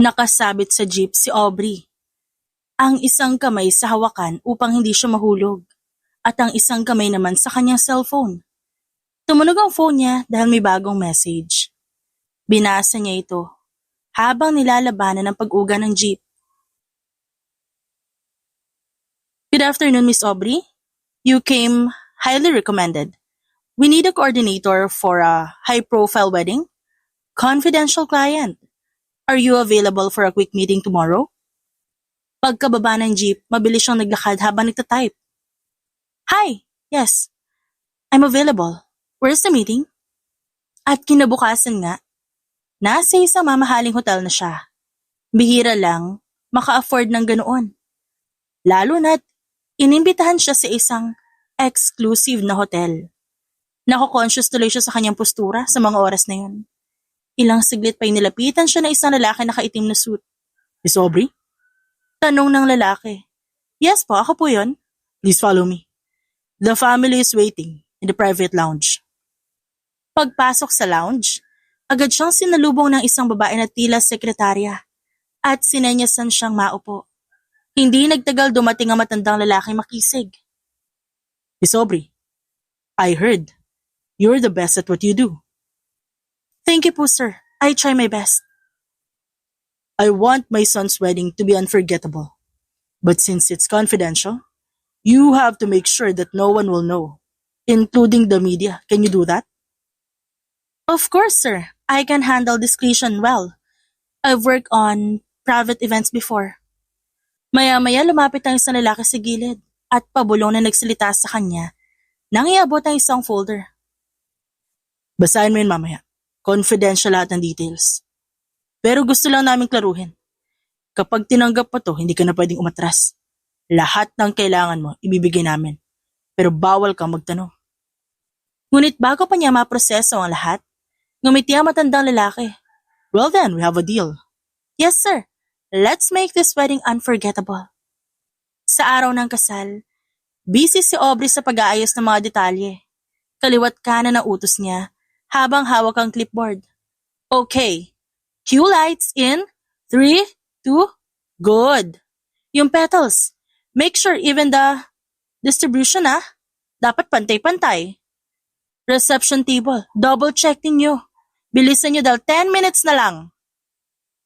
Nakasabit sa jeep si Aubrey. Ang isang kamay sa hawakan upang hindi siya mahulog at ang isang kamay naman sa kanyang cellphone. Tumunog ang phone niya dahil may bagong message. Binasa niya ito habang nilalabanan ang pag-uga ng jeep. Good afternoon, Miss Aubrey. You came highly recommended. We need a coordinator for a high-profile wedding. Confidential client. Are you available for a quick meeting tomorrow? Pagkababa ng jeep, mabilis siyang naglakad habang nagtatype. Hi, yes. I'm available. Where's the meeting? At kinabukasan nga, nasa isang mamahaling hotel na siya. Bihira lang maka-afford ng ganoon. Lalo na't inimbitahan siya sa isang exclusive na hotel. Nako-conscious tuloy siya sa kanyang postura sa mga oras na yun. Ilang siglit pa nilapitan siya ng isang lalaki na nakaitim na suit. Miss Aubrey? Tanong ng lalaki. Yes po, ako po yun. Please follow me. The family is waiting in the private lounge. Pagpasok sa lounge, agad siyang sinalubong ng isang babae na tila sekretarya at sinenyasan siyang maupo. Hindi nagtagal dumating ang matandang lalaking makisig. Miss Aubrey, I heard you're the best at what you do. Thank you po, sir. I try my best. I want my son's wedding to be unforgettable. But since it's confidential, you have to make sure that no one will know, including the media. Can you do that? Of course, sir. I can handle discretion well. I've worked on private events before. Maya-maya lumapit ang isang lalaki sa gilid at pabulong na nagsalita sa kanya nang iabot ang isang folder. Basahin mo yun mamaya. Confidential lahat ng details. Pero gusto lang namin klaruhin. Kapag tinanggap mo to, hindi ka na pwedeng umatras. Lahat ng kailangan mo, ibibigay namin. Pero bawal kang magtanong. Ngunit bago pa niya maproseso ang lahat, ngumiti ang matandang lalaki. Well then, we have a deal. Yes sir, let's make this wedding unforgettable. Sa araw ng kasal, busy si Aubrey sa pag-aayos ng mga detalye. Kaliwat kanan ang utos niya habang hawak ang clipboard. Okay. Cue lights in 3, 2, good. Yung petals, make sure even the distribution dapat pantay-pantay. Reception table, double check ninyo. Bilisan nyo dahil 10 minutes na lang.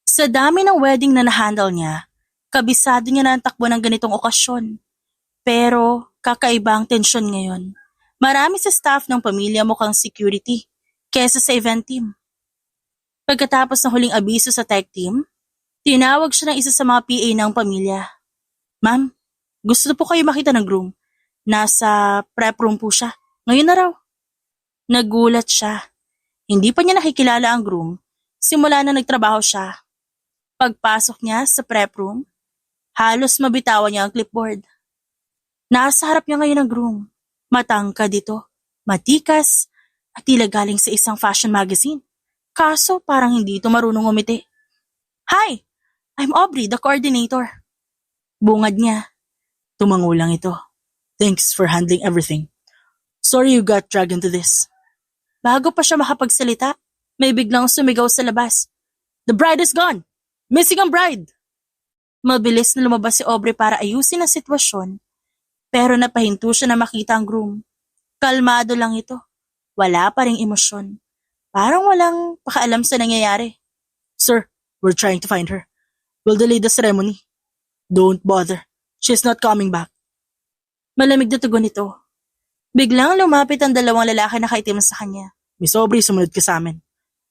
Sa dami ng wedding na na-handle niya, kabisado niya na ang takbo ng ganitong okasyon. Pero kakaiba ang tensyon ngayon. Marami sa staff ng pamilya mukhang security kesa sa event team. Pagkatapos ng huling abiso sa tech team, tinawag siya ng isa sa mga PA ng pamilya. Ma'am, gusto po kayo makita ng groom. Nasa prep room po siya. Ngayon na raw. Nagulat siya. Hindi pa niya nakikilala ang groom simula na nagtrabaho siya. Pagpasok niya sa prep room, halos mabitawan niya ang clipboard. Nasa harap niya ngayon ang groom. Matangkad dito, matikas, at tila galing sa isang fashion magazine. Kaso parang hindi ito marunong umiti. Hi, I'm Aubrey, the coordinator. Bungad niya. Tumango lang ito. Thanks for handling everything. Sorry you got dragged into this. Bago pa siya makapagsalita, may biglang sumigaw sa labas. The bride is gone! Missing ang bride! Mabilis na lumabas si Aubrey para ayusin ang sitwasyon, pero napahinto siya na makita ang groom. Kalmado lang ito. Wala pa ring emosyon. Parang walang pakaalam sa nangyayari. Sir, we're trying to find her. We'll delay the ceremony. Don't bother. She's not coming back. Malamig na tugon ito. Biglang lumapit ang dalawang lalaki na nakaitim sa kanya. Miss Aubrey, sumunod ka sa amin.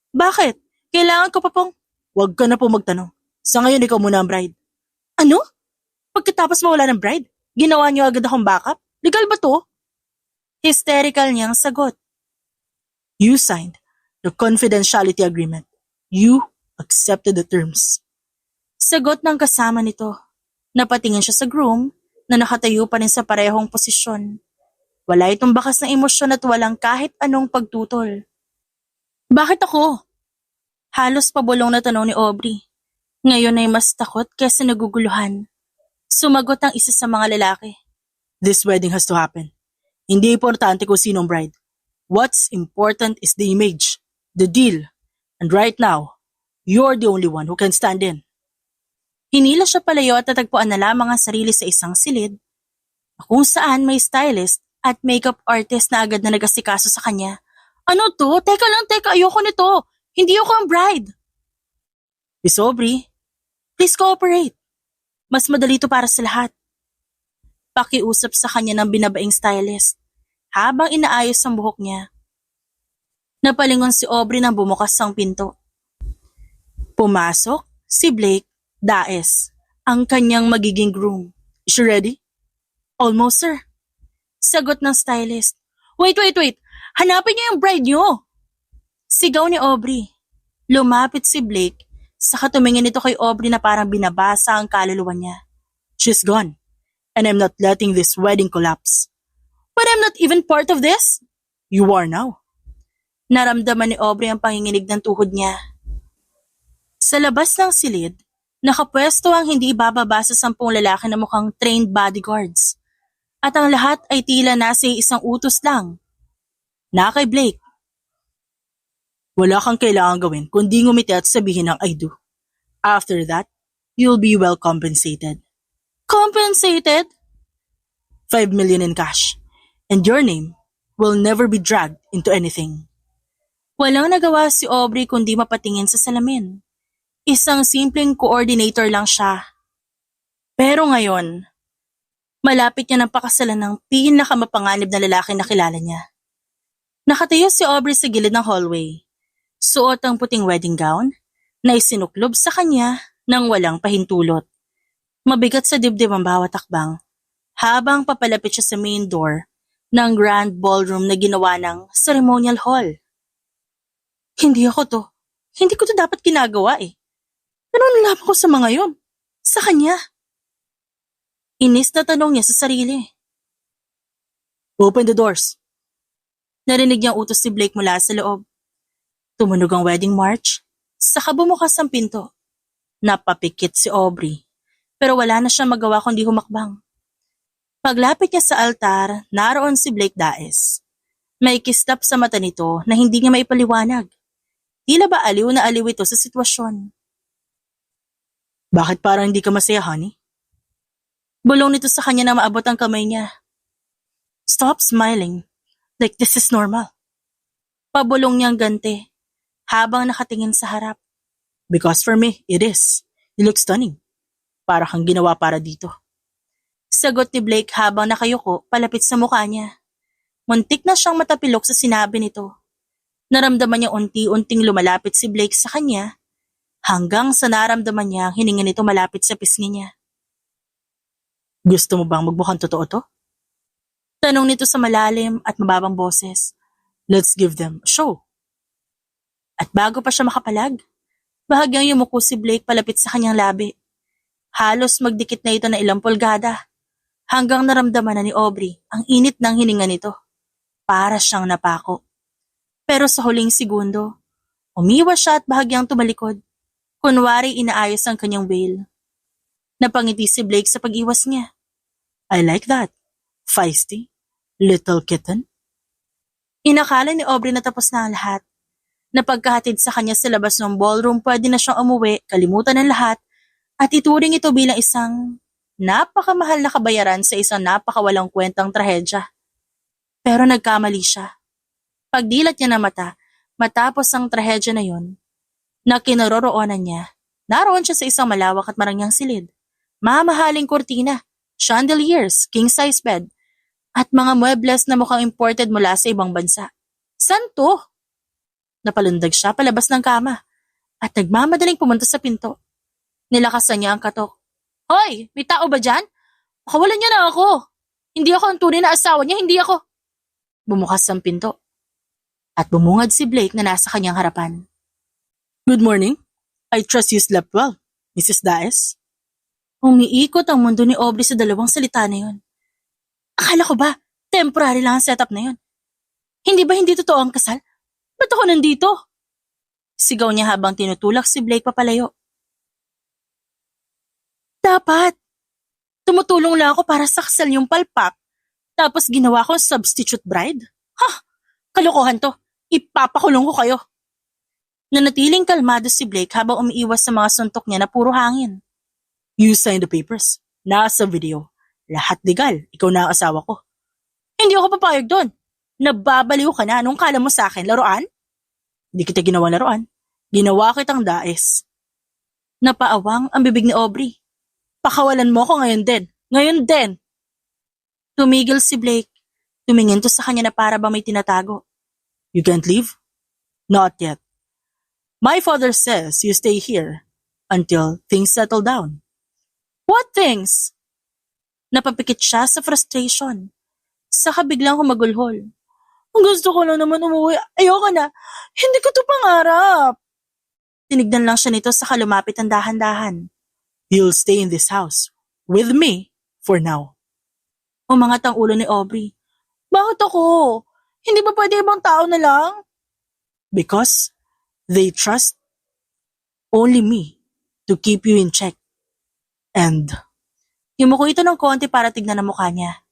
Bakit? Kailangan ko pa pong... Huwag ka na po magtanong. Sa ngayon, ikaw muna ang bride. Ano? Pagkatapos mawala ng bride, ginawa niyo agad akong backup? Legal ba to? Hysterical niyang sagot. You signed the confidentiality agreement. You accepted the terms. Sagot ng kasama nito. Napatingin siya sa groom na nakatayo pa rin sa parehong posisyon. Wala itong bakas ng emosyon at walang kahit anong pagtutol. Bakit ako? Halos pabulong na tanong ni Aubrey. Ngayon ay mas takot kaysa naguguluhan. Sumagot ang isa sa mga lalaki. This wedding has to happen. Hindi importante kung sinong bride. What's important is the image, the deal. And right now, you're the only one who can stand in. Hinila siya palayo at natagpuan na lamang ang sarili sa isang silid kung saan may stylist at makeup artist na agad na nag-asikaso sa kanya. Ano to? Teka lang, ayoko nito. Hindi ako ang bride. Miss Aubrey, please cooperate. Mas madali to para sa lahat. Pakiusap sa kanya ng binabaing stylist habang inaayos ang buhok niya. Napalingon si Aubrey nang bumukas ang pinto. Pumasok si Blake Daes, ang kanyang magiging groom. Is she ready? Almost, sir. Sagot ng stylist. Wait. Hanapin niyo yung bride niyo. Sigaw ni Aubrey. Lumapit si Blake, saka tumingin ito kay Aubrey na parang binabasa ang kaluluwa niya. She's gone, and I'm not letting this wedding collapse. But I'm not even part of this. You are now. Naramdaman ni Aubrey ang panginginig ng tuhod niya. Sa labas ng silid, nakapwesto ang hindi bababa sa 10 lalaki na mukhang trained bodyguards. At ang lahat ay tila nasa isang utos lang. Na kay Blake. Wala kang kailangan gawin kundi ngumiti at sabihin ng I do. After that, you'll be well compensated. Compensated? 5 million in cash. And your name will never be dragged into anything. Walang nagawa si Aubrey kundi mapatingin sa salamin. Isang simpleng coordinator lang siya. Pero ngayon, malapit niya ng pakasalan ng pinakamapanganib na lalaki na kilala niya. Nakatayo si Aubrey sa gilid ng hallway. Suot ang puting wedding gown na isinuklob sa kanya ng walang pahintulot. Mabigat sa dibdib ang bawat takbang habang papalapit siya sa main door ng grand ballroom na ginawa ng ceremonial hall. Hindi ako to. Hindi ko to dapat ginagawa eh. Ganun lang ako sa mga yon. Sa kanya. Inis na tanong niya sa sarili. Open the doors. Narinig niyang utos si Blake mula sa loob. Tumunog ang wedding march, saka bumukas ang pinto. Napapikit si Aubrey, pero wala na siyang magawa kundi humakbang. Paglapit niya sa altar, naroon si Blake Daes. May kislap sa mata nito na hindi niya maipaliwanag. Tila ba aliw na aliw ito sa sitwasyon? Bakit parang hindi ka masaya, honey? Bulong nito sa kanya na maabot ang kamay niya. Stop smiling, like this is normal. Pabulong niyang ganti, habang nakatingin sa harap. Because for me, it is. You look stunning. Para kang ginawa para dito. Sagot ni Blake habang nakayuko palapit sa mukha niya. Muntik na siyang matapilok sa sinabi nito. Naramdaman niya unti-unting lumalapit si Blake sa kanya hanggang sa naramdaman niya ang hininga nito malapit sa pisngi niya. Gusto mo bang magmukhang totoo to? Tanong nito sa malalim at mababang boses. Let's give them a show. At bago pa siya makapalag, bahagyang yumuko si Blake palapit sa kanyang labi. Halos magdikit na ito na ilang pulgada hanggang naramdaman na ni Aubrey ang init ng hininga nito. Para siyang napako. Pero sa huling segundo, umiwas siya at bahagyang tumalikod. Kunwari inaayos ang kanyang veil. Napangiti si Blake sa pag-iwas niya. I like that. Feisty. Little kitten. Inakala ni Aubrey na tapos na ang lahat. Napagkahatid sa kanya sa labas ng ballroom, pwede na siyang umuwi, kalimutan ng lahat, at ituring ito bilang isang napakamahal na kabayaran sa isang napakawalang kwentang trahedya. Pero nagkamali siya. Pagdilat niya ng mata, matapos ang trahedya na yon, na kinaroroonan niya, naroon siya sa isang malawak at marangyang silid. Mamahaling kurtina, chandeliers, king-size bed, at mga muebles na mukhang imported mula sa ibang bansa. San to? Napalundag siya palabas ng kama at nagmamadaling pumunta sa pinto. Nilakasan niya ang katok. Hoy, may tao ba dyan? Makawalan niya na ako. Hindi ako ang tunay na asawa niya, hindi ako. Bumukas ang pinto. At bumungad si Blake na nasa kanyang harapan. Good morning. I trust you slept well, Mrs. Daes. Umiikot ang mundo ni Aubrey sa dalawang salita na yun. Akala ko ba, temporary lang ang setup na yun? Hindi ba hindi totoo ang kasal? Ba't ako nandito? Sigaw niya habang tinutulak si Blake papalayo. Dapat. Tumutulong lang ako para sa kasal yung palpak. Tapos ginawa ko substitute bride? Ha! Kalokohan to. Ipapakulong ko kayo. Nanatiling kalmado si Blake habang umiiwas sa mga suntok niya na puro hangin. You signed the papers. Nasa video. Lahat legal. Ikaw na ang asawa ko. Hindi ako papayag doon. Nababaliw ka na. Anong kala mo sa akin? Laruan? Hindi kita ginawa laruan. Ginawa kitang daes. Napaawang ang bibig ni Aubrey. Pakawalan mo ko ngayon din. Ngayon din. Tumigil si Blake. Tumingin to sa kanya na para ba may tinatago. You can't leave? Not yet. My father says you stay here until things settle down. What things? Napapikit siya sa frustration. Saka biglang humagulhol. Ang gusto ko lang naman umuwi. Ayoko na. Hindi ko to pangarap. Tinignan lang siya nito saka lumapit ang dahan-dahan. You'll stay in this house. With me. For now. Umangat ang ulo ni Aubrey. Bakit ako? Hindi ba pwede ibang tao na lang? Because they trust only me to keep you in check. And yumuko ito ng konti para tignan ang mukha niya.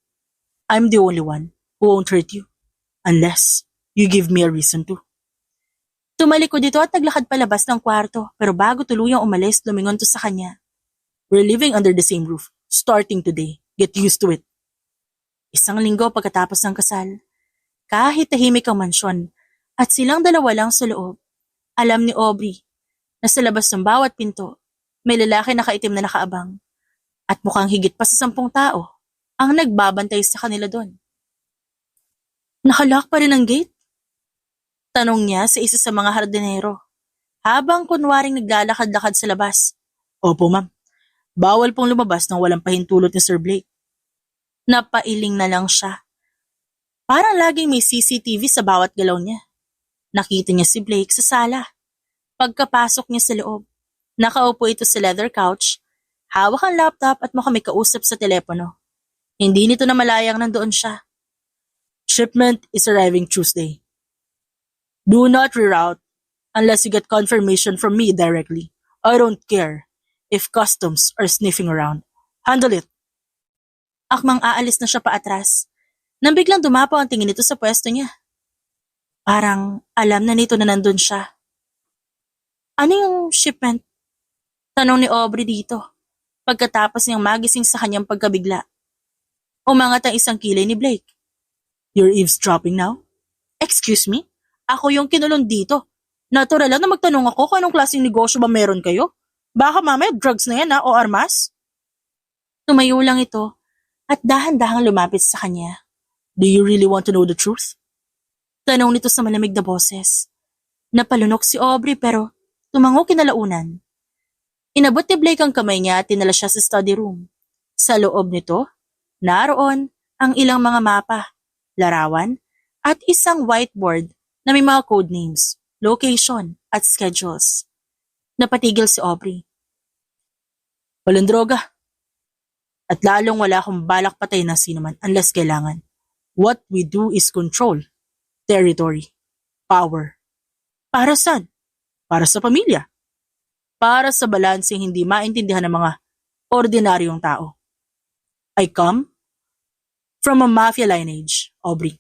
I'm the only one who won't hurt you unless you give me a reason to. Tumalikod ito at naglakad palabas ng kwarto pero bago tuluyang umalis, lumingon to sa kanya. We're living under the same roof, starting today. Get used to it. Isang linggo pagkatapos ng kasal, kahit tahimik ang mansyon at silang dalawa lang sa loob, alam ni Aubrey na sa labas ng bawat pinto, may lalaki na nakaitim na nakaabang at mukhang higit pa sa 10 tao ang nagbabantay sa kanila doon. Nakalock pa rin ang gate? Tanong niya sa isa sa mga hardinero habang kunwaring naglalakad-lakad sa labas. Opo ma'am, bawal pong lumabas nang walang pahintulot ni Sir Blake. Napailing na lang siya. Parang laging may CCTV sa bawat galaw niya. Nakita niya si Blake sa sala. Pagkapasok niya sa loob, nakaupo ito sa leather couch, hawak ang laptop at mukhang may kausap sa telepono. Hindi nito na malayang nandoon siya. Shipment is arriving Tuesday. Do not reroute unless you get confirmation from me directly. I don't care if customs are sniffing around. Handle it. Akmang aalis na siya paatras nang biglang dumapaw ang tingin nito sa pwesto niya. Parang alam na nito na nandun siya. Ano yung shipment? Tanong ni Aubrey dito pagkatapos niyang magising sa kanyang pagkabigla. Umangat ang isang kilay ni Blake. You're eavesdropping now? Excuse me? Ako yung kinulong dito. Natural lang na magtanong ako kung anong klaseng negosyo ba meron kayo. Baka mamaya drugs na yan o armas? Tumayo lang ito at dahan-dahang lumapit sa kanya. Do you really want to know the truth? Tanong nito sa malamig na boses. Napalunok si Aubrey pero tumango kinalaunan. Inabot ni Blake ang kamay niya at tinala siya sa study room. Sa loob nito, naroon ang ilang mga mapa, larawan, at isang whiteboard na may mga code names, location, at schedules. Napatigil si Aubrey. Walang droga. At lalong wala akong balak patay na sino man unless kailangan. What we do is control, territory, power. Para saan? Para sa pamilya. Para sa balanseng hindi maintindihan ng mga ordinaryong tao. I come from a mafia lineage, Aubrey.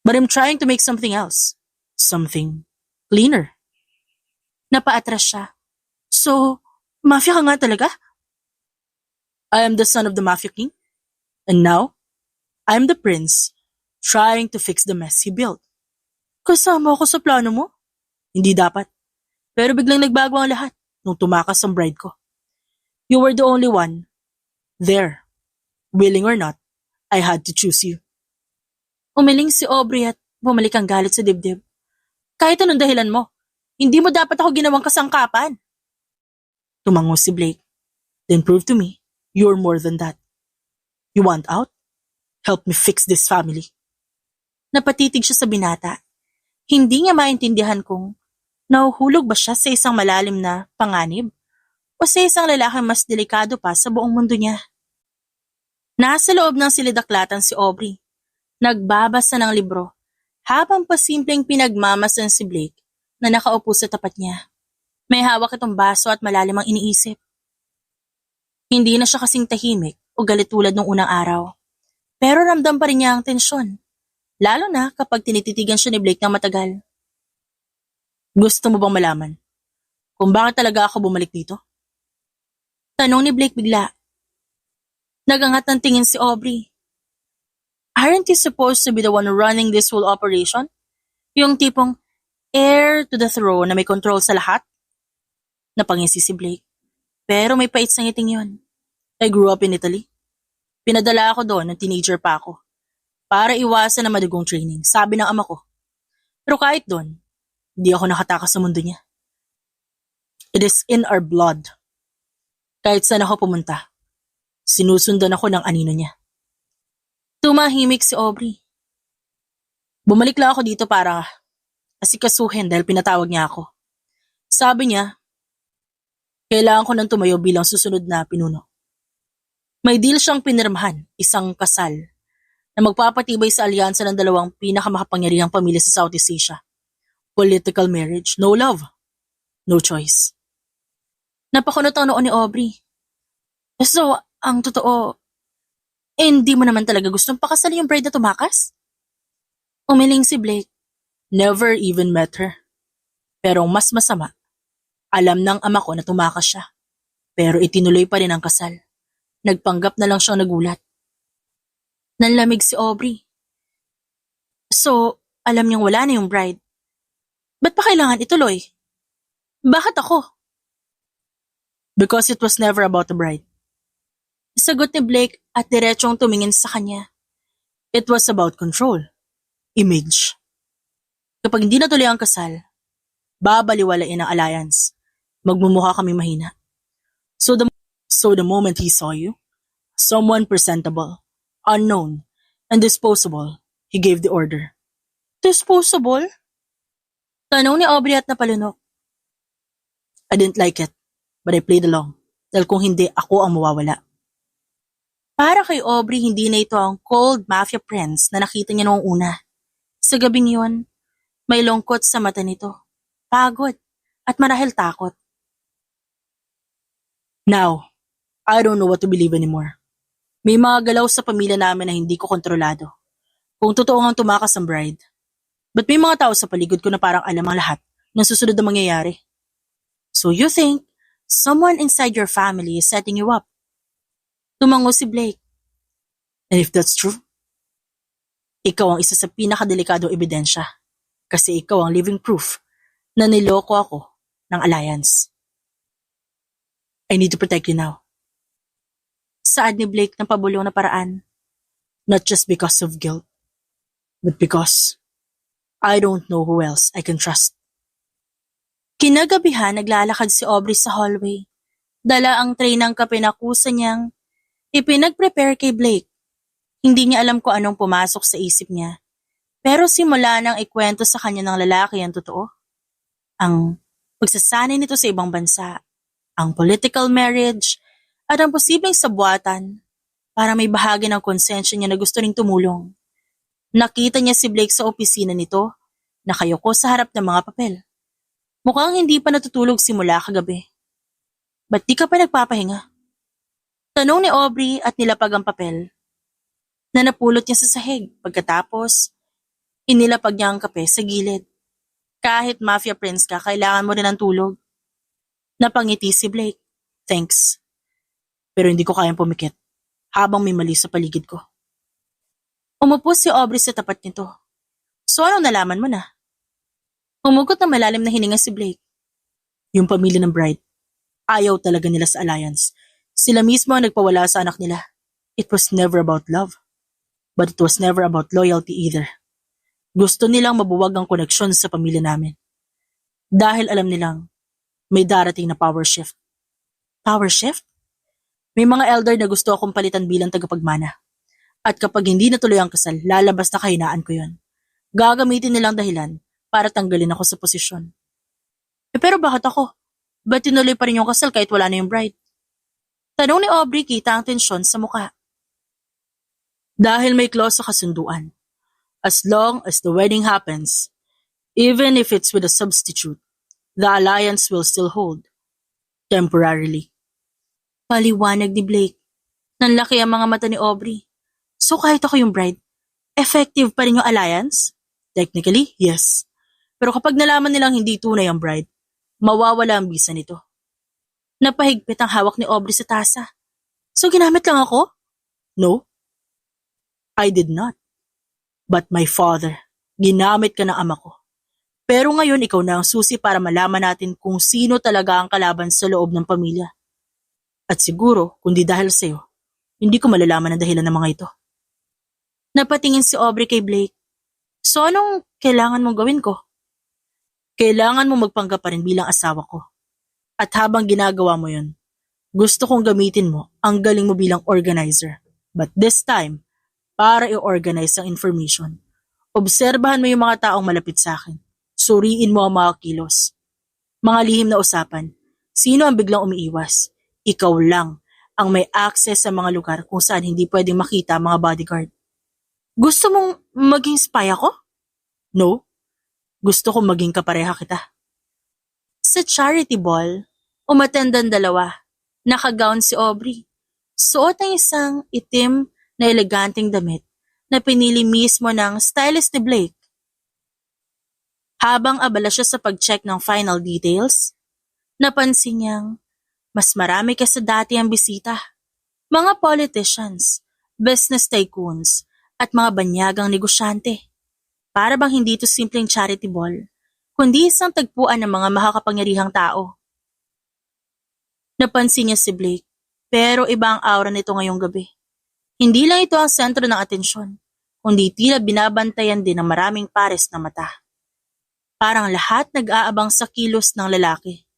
But I'm trying to make something else. Something cleaner. Napaatras siya. So, mafia ka nga talaga? I am the son of the mafia king. And now, I'm the prince trying to fix the mess he built. Kasama ako sa plano mo? Hindi dapat. Pero biglang nagbago ang lahat nung tumakas ang bride ko. You were the only one. There. Willing or not, I had to choose you. Umiling si Aubrey at bumalik ang galit sa dibdib. Kahit anong dahilan mo, hindi mo dapat ako ginawang kasangkapan. Tumango si Blake. Then prove to me, you're more than that. You want out? Help me fix this family. Napatitig siya sa binata. Hindi niya maintindihan kung nahuhulog ba siya sa isang malalim na panganib o sa isang lalaking mas delikado pa sa buong mundo niya. Nasa loob ng silidaklatan si Aubrey. Nagbabasa ng libro habang pasimpleng pinagmamasan si Blake na nakaupo sa tapat niya. May hawak itong baso at malalim ang iniisip. Hindi na siya kasing tahimik o galit tulad nung unang araw. Pero ramdam pa rin niya ang tensyon. Lalo na kapag tinititigan siya ni Blake ng matagal. Gusto mo bang malaman kung bakit talaga ako bumalik dito? Tanong ni Blake bigla. Nagangat ng tingin si Aubrey. Aren't you supposed to be the one running this whole operation? Yung tipong heir to the throne na may control sa lahat? Napangisi si Blake. Pero may pait sa ngiting yun. I grew up in Italy. Pinadala ako doon nung teenager pa ako. Para iwasan na madugong training, sabi ng ama ko. Pero kahit doon, hindi ako nakatakas sa mundo niya. It is in our blood. Kahit saan ako pumunta, sinusundan ako ng anino niya. Tumahimik si Aubrey. Bumalik lang ako dito para asikasuhin dahil pinatawag niya ako. Sabi niya, kailangan ko nang tumayo bilang susunod na pinuno. May deal siyang pinirmahan, isang kasal, na magpapatibay sa alyansa ng dalawang pinakamakapangyarihang pamilya sa Southeast Asia. Political marriage, no love, no choice. Napakunot ang noon ni Aubrey. So, ang totoo, hindi mo naman talaga gustong pakasal yung bride na tumakas? Umiling si Blake. Never even met her. Pero mas masama, alam ng ama ko na tumakas siya. Pero itinuloy pa rin ang kasal. Nagpanggap na lang siyang nagulat. Nanlamig si Aubrey. So, alam niyang wala na yung bride. Ba't pa kailangan ituloy? Bakit ako? Because it was never about the bride. Sagot ni Blake at diretsong tumingin sa kanya. It was about control. Image. Kapag hindi natuloy ang kasal, babaliwalain ang alliance. Magmumukha kami mahina. So the moment he saw you, someone presentable, unknown, and disposable, he gave the order. Disposable? Tanong ni Aubrey at napalunok. I didn't like it. But I played along, dahil kung hindi, ako ang mawawala. Para kay Aubrey, hindi na ito ang cold mafia prince na nakita niya noong una. Sa gabing yun, may lungkot sa mata nito, pagod, at marahil takot. Now, I don't know what to believe anymore. May mga galaw sa pamilya namin na hindi ko kontrolado. Kung totoo ngang tumakas ang bride, but may mga tao sa paligid ko na parang alam ang lahat ng susunod na mangyayari. So you think, someone inside your family is setting you up. Tumango si Blake. And if that's true, ikaw ang isa sa pinakadelikadong ebidensya kasi ikaw ang living proof na niloko ako ng alliance. I need to protect you now. Saad ni Blake ng pabulong na paraan. Not just because of guilt, but because I don't know who else I can trust. Kinagabihan naglalakad si Aubrey sa hallway. Dala ang tray ng kape na kusa niyang ipinag-prepare kay Blake. Hindi niya alam kung anong pumasok sa isip niya. Pero simula nang ikwento sa kanya ng lalaki ang totoo. Ang pagsasanay nito sa ibang bansa, ang political marriage, at ang posibleng sabuatan para may bahagi ng konsensya niya na gusto ring tumulong. Nakita niya si Blake sa opisina nito, nakayuko sa harap ng mga papel. Mukhang hindi pa natutulog simula kagabi. Ba't di ka pa nagpapahinga? Tanong ni Aubrey at nilapag ang papel na napulot niya sa sahig. Pagkatapos, inilapag niya ang kape sa gilid. Kahit mafia prince ka, kailangan mo rin ng tulog. Napangiti si Blake. Thanks. Pero hindi ko kayang pumikit habang may mali sa paligid ko. Umupo si Aubrey sa tapat nito. So anong nalaman mo na? Humugot na malalim na hininga si Blake. Yung pamilya ng bride, ayaw talaga nila sa alliance. Sila mismo ang nagpawala sa anak nila. It was never about love. But it was never about loyalty either. Gusto nilang mabuwag ang koneksyon sa pamilya namin. Dahil alam nilang may darating na power shift. Power shift? May mga elder na gusto akong palitan bilang tagapagmana. At kapag hindi natuloy ang kasal, lalabas na kahinaan ko yun. Gagamitin nilang dahilan para tanggalin ako sa posisyon. Pero bakit ako? Ba't tinuloy pa rin yung kasal kahit wala na yung bride? Tanong ni Aubrey, kita ang tensyon sa mukha. Dahil may clause sa kasunduan. As long as the wedding happens, even if it's with a substitute, the alliance will still hold. Temporarily. Paliwanag ni Blake. Nanlaki ang mga mata ni Aubrey. So kahit ako yung bride, effective pa rin yung alliance? Technically, yes. Pero kapag nalaman nilang hindi tunay ang bride, mawawala ang bisa nito. Napahigpit ang hawak ni Aubrey sa tasa. So ginamit lang ako? No, I did not. But my father, ginamit ka ng ama ko. Pero ngayon ikaw na ang susi para malaman natin kung sino talaga ang kalaban sa loob ng pamilya. At siguro, kundi dahil sa'yo, hindi ko malalaman ang dahilan ng mga ito. Napatingin si Aubrey kay Blake. So anong kailangan mong gawin ko? Kailangan mo magpanggap pa rin bilang asawa ko. At habang ginagawa mo yun, gusto kong gamitin mo ang galing mo bilang organizer. But this time, para i-organize ang information. Obserbahan mo yung mga taong malapit sa akin. Suriin mo ang mga kilos. Mga lihim na usapan. Sino ang biglang umiiwas? Ikaw lang ang may access sa mga lugar kung saan hindi pwedeng makita ang mga bodyguard. Gusto mong maging spy ako? No. Gusto kong maging kapareha kita. Sa charity ball, umatendan dalawa. Nakagown si Aubrey. Suot ang isang itim na eleganteng damit na pinili mismo ng stylist ni Blake. Habang abala siya sa pag-check ng final details, napansin niyang mas marami kaysa dati ang bisita. Mga politicians, business tycoons, at mga banyagang negosyante. Para bang hindi ito simpleng charity ball, kundi isang tagpuan ng mga makakapangyarihang tao. Napansin niya si Blake, pero iba ang aura nito ngayong gabi. Hindi lang ito ang sentro ng atensyon, kundi tila binabantayan din ng maraming pares na mata. Parang lahat nag-aabang sa kilos ng lalaki.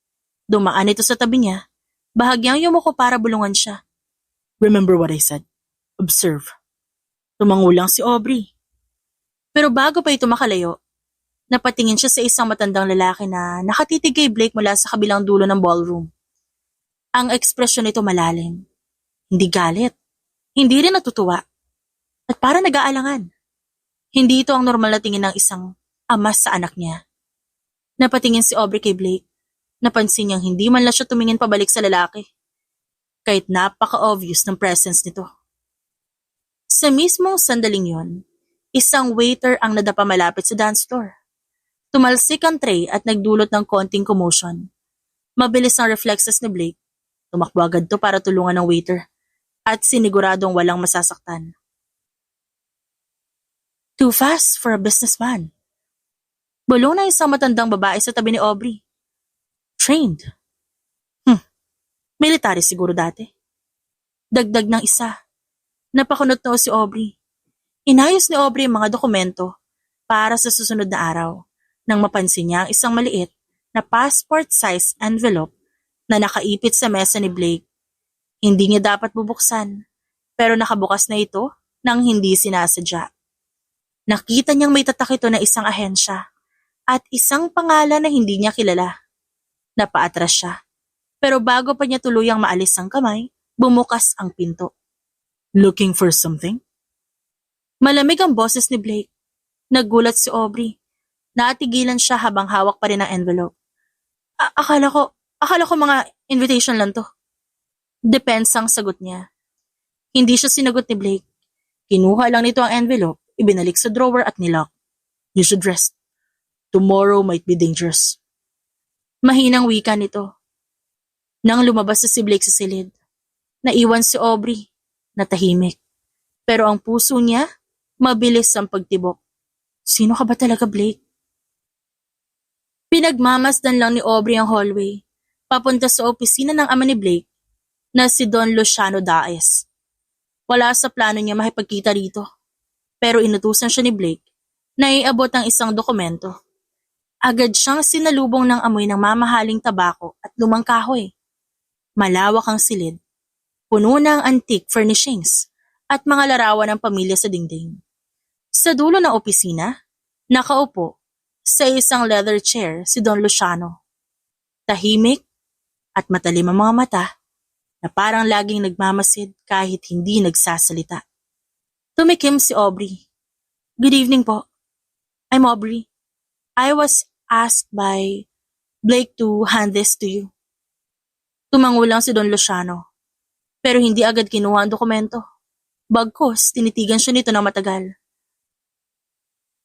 Dumaan ito sa tabi niya, bahagyang yumuko para bulungan siya. Remember what I said. Observe. Tumangulang si Aubrey. Pero bago pa ito makalayo, napatingin siya sa isang matandang lalaki na nakatitig kay Blake mula sa kabilang dulo ng ballroom. Ang ekspresyon nito malalim. Hindi galit. Hindi rin natutuwa. At para nag-aalangan. Hindi ito ang normal na tingin ng isang ama sa anak niya. Napatingin si Aubrey kay Blake. Napansin niyang hindi man lang siya tumingin pabalik sa lalaki. Kahit napaka-obvious ng presence nito. Sa mismong sandaling yon, isang waiter ang nadapa malapit sa dance floor. Tumalsik ang tray at nagdulot ng konting commotion. Mabilis ang reflexes ni Blake. Tumakbo agad to para tulungan ng waiter at siniguradong walang masasaktan. Too fast for a businessman. Bulong na isang matandang babae sa tabi ni Aubrey. Trained. Military siguro dati. Dagdag ng isa. Napakunot na si Aubrey. Inayos ni Aubrey ang mga dokumento para sa susunod na araw nang mapansin niya ang isang maliit na passport-size envelope na nakaipit sa mesa ni Blake. Hindi niya dapat bubuksan, pero nakabukas na ito nang hindi sinasadya. Nakita niyang may tatak ito na isang ahensya at isang pangalan na hindi niya kilala. Napaatras siya, pero bago pa niya tuluyang maalis ang kamay, bumukas ang pinto. Looking for something? Malamig ang boses ni Blake. Nagulat si Aubrey. Naatigilan siya habang hawak pa rin ang envelope. Akala ko mga invitation lang to. Depensang sagot niya. Hindi siya sinagot ni Blake. Kinuha lang nito ang envelope, ibinalik sa drawer at nilock. You should rest. Tomorrow might be dangerous. Mahinang wika nito. Nang lumabas na si Blake sa silid, naiwan si Aubrey, natahimik. Pero ang puso niya, mabilis ang pagtibok. Sino ka ba talaga, Blake? Pinagmamasdan lang ni Aubrey ang hallway, papunta sa opisina ng ama ni Blake, na si Don Luciano Daes. Wala sa plano niya makipagkita rito, pero inutusan siya ni Blake na iabot ang isang dokumento. Agad siyang sinalubong ng amoy ng mamahaling tabako at lumang kahoy. Malawak ang silid, puno ng antique furnishings at mga larawan ng pamilya sa dingding. Sa dulo ng opisina, nakaupo sa isang leather chair si Don Luciano. Tahimik at matalim ang mga mata na parang laging nagmamasid kahit hindi nagsasalita. Tumikim si Aubrey. Good evening po. I'm Aubrey. I was asked by Blake to hand this to you. Tumangulang si Don Luciano, pero hindi agad kinuha ang dokumento. Bagkus, tinitigan siya nito ng matagal.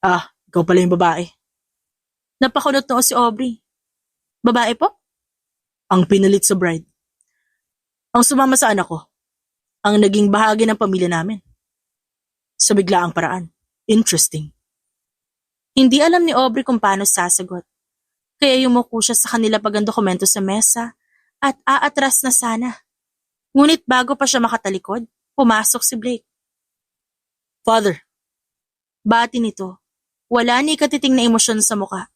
Ikaw pala yung babae. Napakunot noo si Aubrey. Babae po? Ang pinalit sa bride. Ang sumama sa anak ko, ang naging bahagi ng pamilya namin. Sa biglaang paraan. Interesting. Hindi alam ni Aubrey kung paano sasagot. Kaya yumuko siya sa kanila pag ang dokumento sa mesa at aatras na sana. Ngunit bago pa siya makatalikod, pumasok si Blake. Father, bati nito. Wala ni katiting na emosyon sa muka.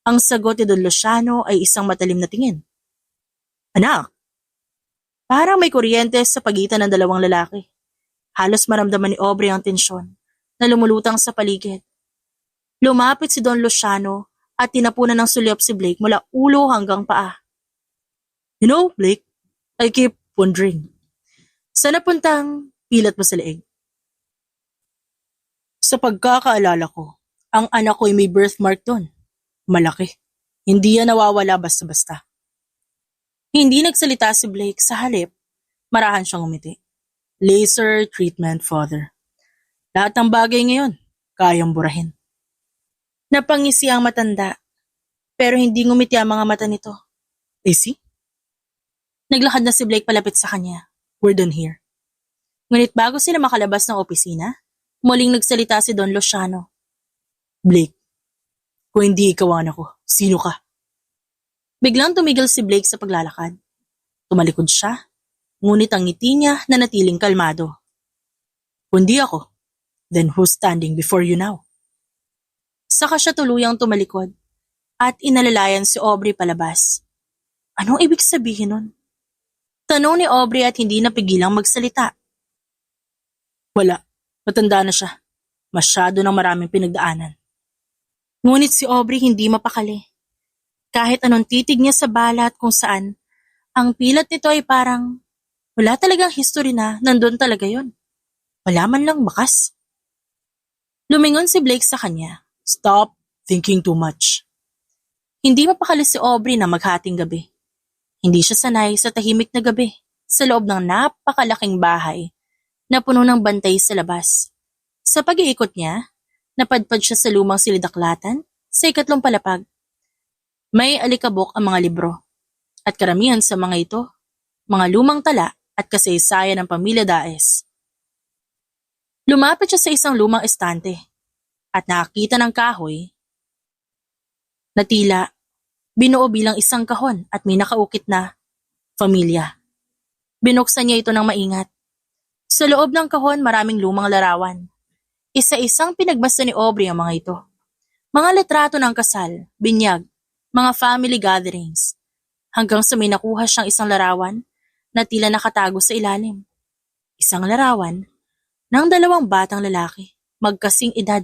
Ang sagot ni Don Luciano ay isang matalim na tingin. Anak, parang may kuryente sa pagitan ng dalawang lalaki. Halos maramdaman ni Aubrey ang tensyon na lumulutang sa paligid. Lumapit si Don Luciano at tinapunan ng sulyap si Blake mula ulo hanggang paa. You know, Blake, I keep wondering, saan napuntang pilat mo sa leeg? Sa pagkakaalala ko, ang anak ko ay may birthmark doon. Malaki. Hindi yan nawawala basta-basta. Hindi nagsalita si Blake, sa halip, marahan siyang umiti. Laser treatment, Father. Lahat ng bagay ngayon, kayang burahin. Napangisi ang matanda, pero hindi ngumiti ang mga mata nito. See? Naglakad na si Blake palapit sa kanya. We're done here. Ngunit bago sila makalabas ng opisina, muling nagsalita si Don Luciano. Blake, kung hindi ikaw ang anak ko, sino ka? Biglang tumigil si Blake sa paglalakad. Tumalikod siya, ngunit ang ngiti niya nanatiling kalmado. Kung di ako, then who's standing before you now? Saka siya tuluyang tumalikod at inalalayan si Aubrey palabas. Anong ibig sabihin nun? Tanong ni Aubrey at hindi napigilang magsalita. Wala, matanda na siya. Masyado ng maraming pinagdaanan. Ngunit si Aubrey hindi mapakali. Kahit anong titig niya sa bala at kung saan, ang pilat nito ay parang wala talagang history na nandun talaga yon. Wala man lang bakas. Lumingon si Blake sa kanya. Stop thinking too much. Hindi mapakali si Aubrey na maghating gabi. Hindi siya sanay sa tahimik na gabi sa loob ng napakalaking bahay na puno ng bantay sa labas. Sa pag-iikot niya, napadpad siya sa lumang silidaklatan sa ikatlong palapag. May alikabok ang mga libro at karamihan sa mga ito, mga lumang tala at kasaysayan ng pamilya Daes. Lumapit siya sa isang lumang estante at nakakita ng kahoy na tila binuo bilang isang kahon at may nakaukit na pamilya. Binuksan niya ito ng maingat. Sa loob ng kahon maraming lumang larawan. Isa-isang pinagbasa ni Aubrey ang mga ito. Mga litrato ng kasal, binyag, mga family gatherings. Hanggang sa may nakuha siyang isang larawan na tila nakatago sa ilalim. Isang larawan ng dalawang batang lalaki, magkasing edad,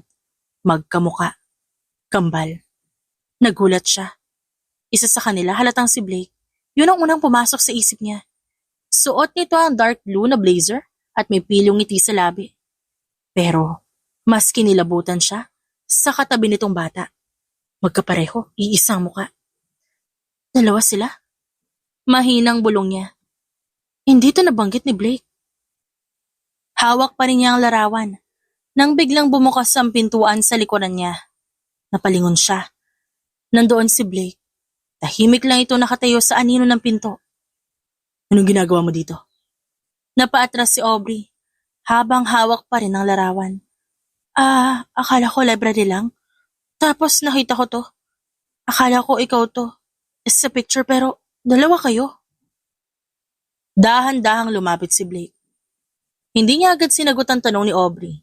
magkamuka, kambal. Nagulat siya. Isa sa kanila halatang si Blake. Yun ang unang pumasok sa isip niya. Suot nito ang dark blue na blazer at may pilong ngiti sa labi. Pero mas kinilabutan siya sa katabi nitong bata. Magkapareho, iisang muka. Dalawa sila. Mahinang bulong niya. Hindi ito nabanggit ni Blake. Hawak pa rin niya ang larawan nang biglang bumukas ang pintuan sa likuran niya. Napalingon siya. Nandoon si Blake. Tahimik lang ito nakatayo sa anino ng pinto. Anong ginagawa mo dito? Napaatras si Aubrey habang hawak pa rin ang larawan. Akala ko library lang. Tapos nakita ko to. Akala ko ikaw to. Sa picture pero dalawa kayo. Dahan-dahang lumapit si Blake. Hindi niya agad sinagot ang tanong ni Aubrey.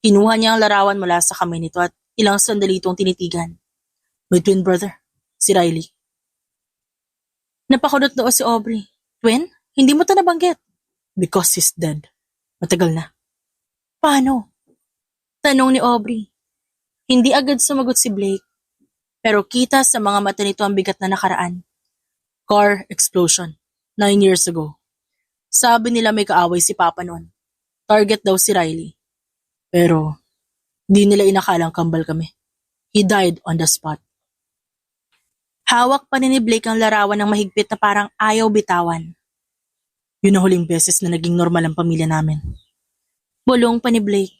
Kinuha niya ang larawan mula sa kamay nito at ilang sandali itong tinitigan. May twin brother, si Riley. Napakunot noo si Aubrey. Twin? Hindi mo ito nabanggit. Because he's dead. Matagal na. Paano? Tanong ni Aubrey. Hindi agad sumagot si Blake. Pero kita sa mga mata nito ang bigat na nakaraan. Car explosion. 9 years ago. Sabi nila may kaaway si Papa noon. Target daw si Riley. Pero, di nila inakalang kambal kami. He died on the spot. Hawak pa ni Blake ang larawan ng mahigpit na parang ayaw bitawan. Yun ang huling beses na naging normal ang pamilya namin. Bulong pa ni Blake.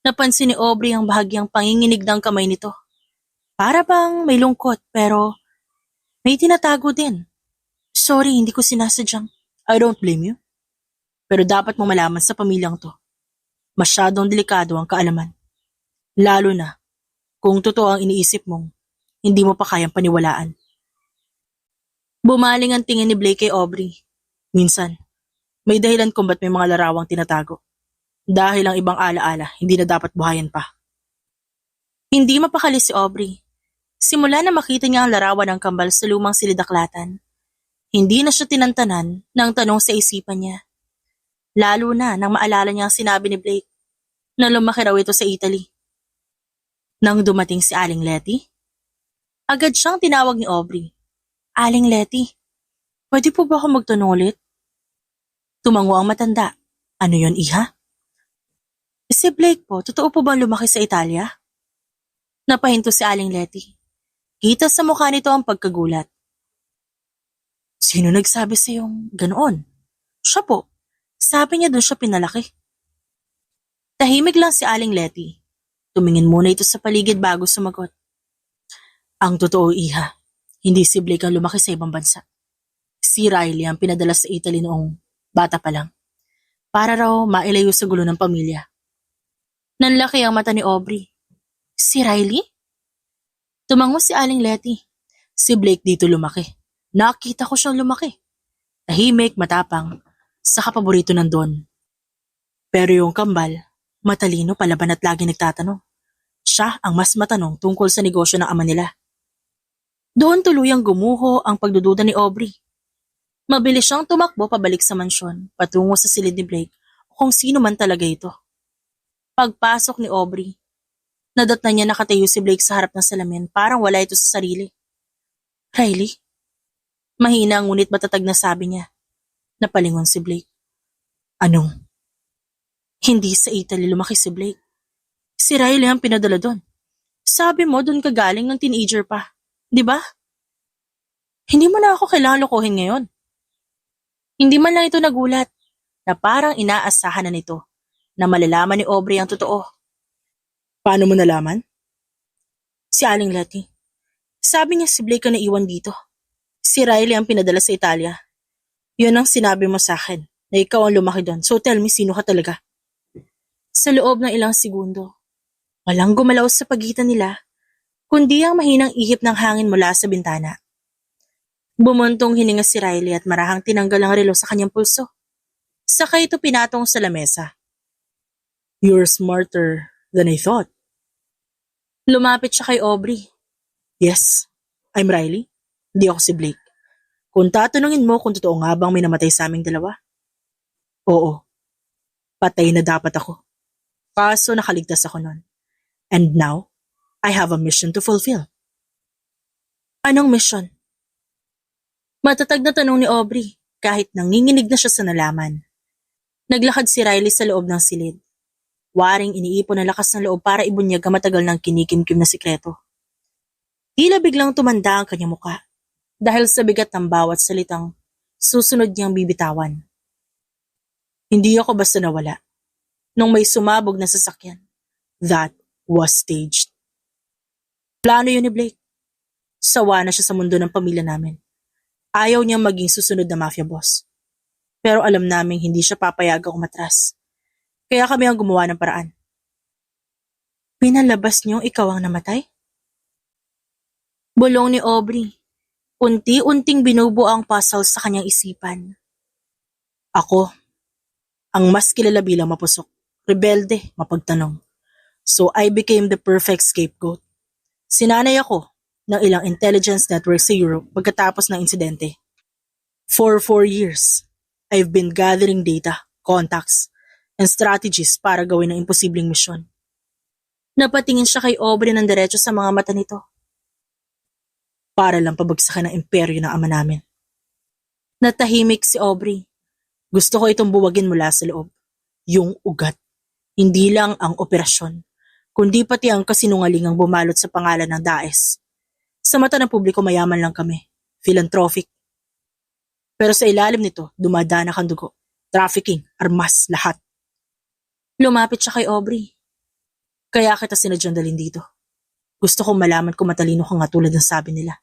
Napansin ni Aubrey ang bahagyang panginginig ng kamay nito. Para bang may lungkot pero may tinatago din. Sorry, hindi ko sinasadyang. I don't blame you. Pero dapat mong malaman sa pamilyang to, masyadong delikado ang kaalaman. Lalo na kung totoo ang iniisip mong hindi mo pa kayang paniwalaan. Bumaling ang tingin ni Blake kay Aubrey. Minsan, may dahilan kung ba't may mga larawang tinatago. Dahil ang ibang alaala hindi na dapat buhayan pa. Hindi mapakali si Aubrey. Simula na makita niya ang larawan ng kambal sa lumang silidaklatan, hindi na siya tinantanan ng tanong sa isipan niya. Lalo na nang maalala niya ang sinabi ni Blake na lumaki raw ito sa Italy. Nang dumating si Aling Letty, agad siyang tinawag ni Aubrey. Aling Letty, pwede po ba ako magtanong ulit? Tumango ang matanda. Ano yon, iha? Si Blake po, totoo po bang lumaki sa Italia? Napahinto si Aling Letty. Kita sa mukha nito ang pagkagulat. Sino nagsabi sa iyong ganoon? Siya po. Sabi niya doon siya pinalaki. Tahimik lang si Aling Letty. Tumingin muna ito sa paligid bago sumagot. Ang totoo, iha, hindi si Blake ang lumaki sa ibang bansa. Si Riley ang pinadala sa Italy noong bata pa lang. Para raw mailayo sa gulo ng pamilya. Nanlaki ang mata ni Aubrey. Si Riley? Tumango si Aling Letty. Si Blake dito lumaki. Nakita ko siyang lumaki. Tahimik, matapang, saka paborito ng Don. Pero yung kambal, matalino, palaban at lagi nagtatanong. Siya ang mas matanong tungkol sa negosyo ng ama nila. Doon tuluyang gumuho ang pagdududa ni Aubrey. Mabilis siyang tumakbo pabalik sa mansyon, patungo sa silid ni Blake o kung sino man talaga ito. Pagpasok ni Aubrey, nadatnan niya nakatayo si Blake sa harap ng salamin, parang wala ito sa sarili. Riley? Mahina ngunit matatag na sabi niya. Napalingon si Blake. Anong? Hindi sa Italy lumaki si Blake. Si Riley ang pinadala doon. Sabi mo doon ka galing ng teenager pa. Di ba? Hindi mo na ako kailangan lokohin ngayon. Hindi man lang ito nagulat na parang inaasahan na nito na malalaman ni Aubrey ang totoo. Paano mo nalaman? Si Aling Letty. Sabi niya si Blake ang naiwan dito. Si Riley ang pinadala sa Italia. Yun ang sinabi mo sa akin, na ikaw ang lumaki doon. So tell me, sino ka talaga? Sa loob ng ilang segundo, walang gumalaw sa pagitan nila, kundi ang mahinang ihip ng hangin mula sa bintana. Bumuntong hininga si Riley at marahang tinanggal ang relo sa kanyang pulso. Saka ito pinatong sa lamesa. You're smarter than I thought. Lumapit siya kay Aubrey. Yes, I'm Riley. Hindi ako si Blake. Kung tatanungin mo kung totoo nga bang may namatay sa aming dalawa. Oo, patay na dapat ako. Kaso nakaligtas ako nun. And now, I have a mission to fulfill. Anong mission? Matatag na tanong ni Aubrey kahit nanginginig na siya sa nalaman. Naglakad si Riley sa loob ng silid. Waring iniipon ang lakas ng loob para ibunyag ang matagal ng kinikimkim na sikreto. Tila biglang tumanda ang kanyang muka dahil sa bigat ng bawat salitang susunod niyang bibitawan. Hindi ako basta nawala. Nung may sumabog na sasakyan, that was staged. Plano yun ni Blake. Sawa na siya sa mundo ng pamilya namin. Ayaw niyang maging susunod na mafia boss. Pero alam naming hindi siya papayagang umatras. Kaya kami ang gumawa ng paraan. Pinalabas niyong ikaw ang namatay? Bulong ni Aubrey. Unti-unting binubuo ang puzzle sa kanyang isipan. Ako, ang mas kilala bilang mapusok, rebelde, mapagtanong. So I became the perfect scapegoat. Sinanay ako ng ilang intelligence network sa Europe pagkatapos ng insidente. For 4 years, I've been gathering data, contacts, and strategies para gawin ang imposibleng misyon. Napatingin siya kay Aubrey ng diretso sa mga mata nito. Para lang pabagsakan ng imperyo ng ama namin. Natahimik si Aubrey. Gusto ko itong buwagin mula sa loob. Yung ugat. Hindi lang ang operasyon, kundi pati ang kasinungalingang bumalot sa pangalan ng Daes. Sa mata ng publiko mayaman lang kami. Philanthropic. Pero sa ilalim nito, dumadanak ang dugo. Trafficking, armas, lahat. Lumapit siya kay Aubrey. Kaya kita sinadyang dalhin dito. Gusto kong malaman kung matalino ka nga tulad ng sabi nila.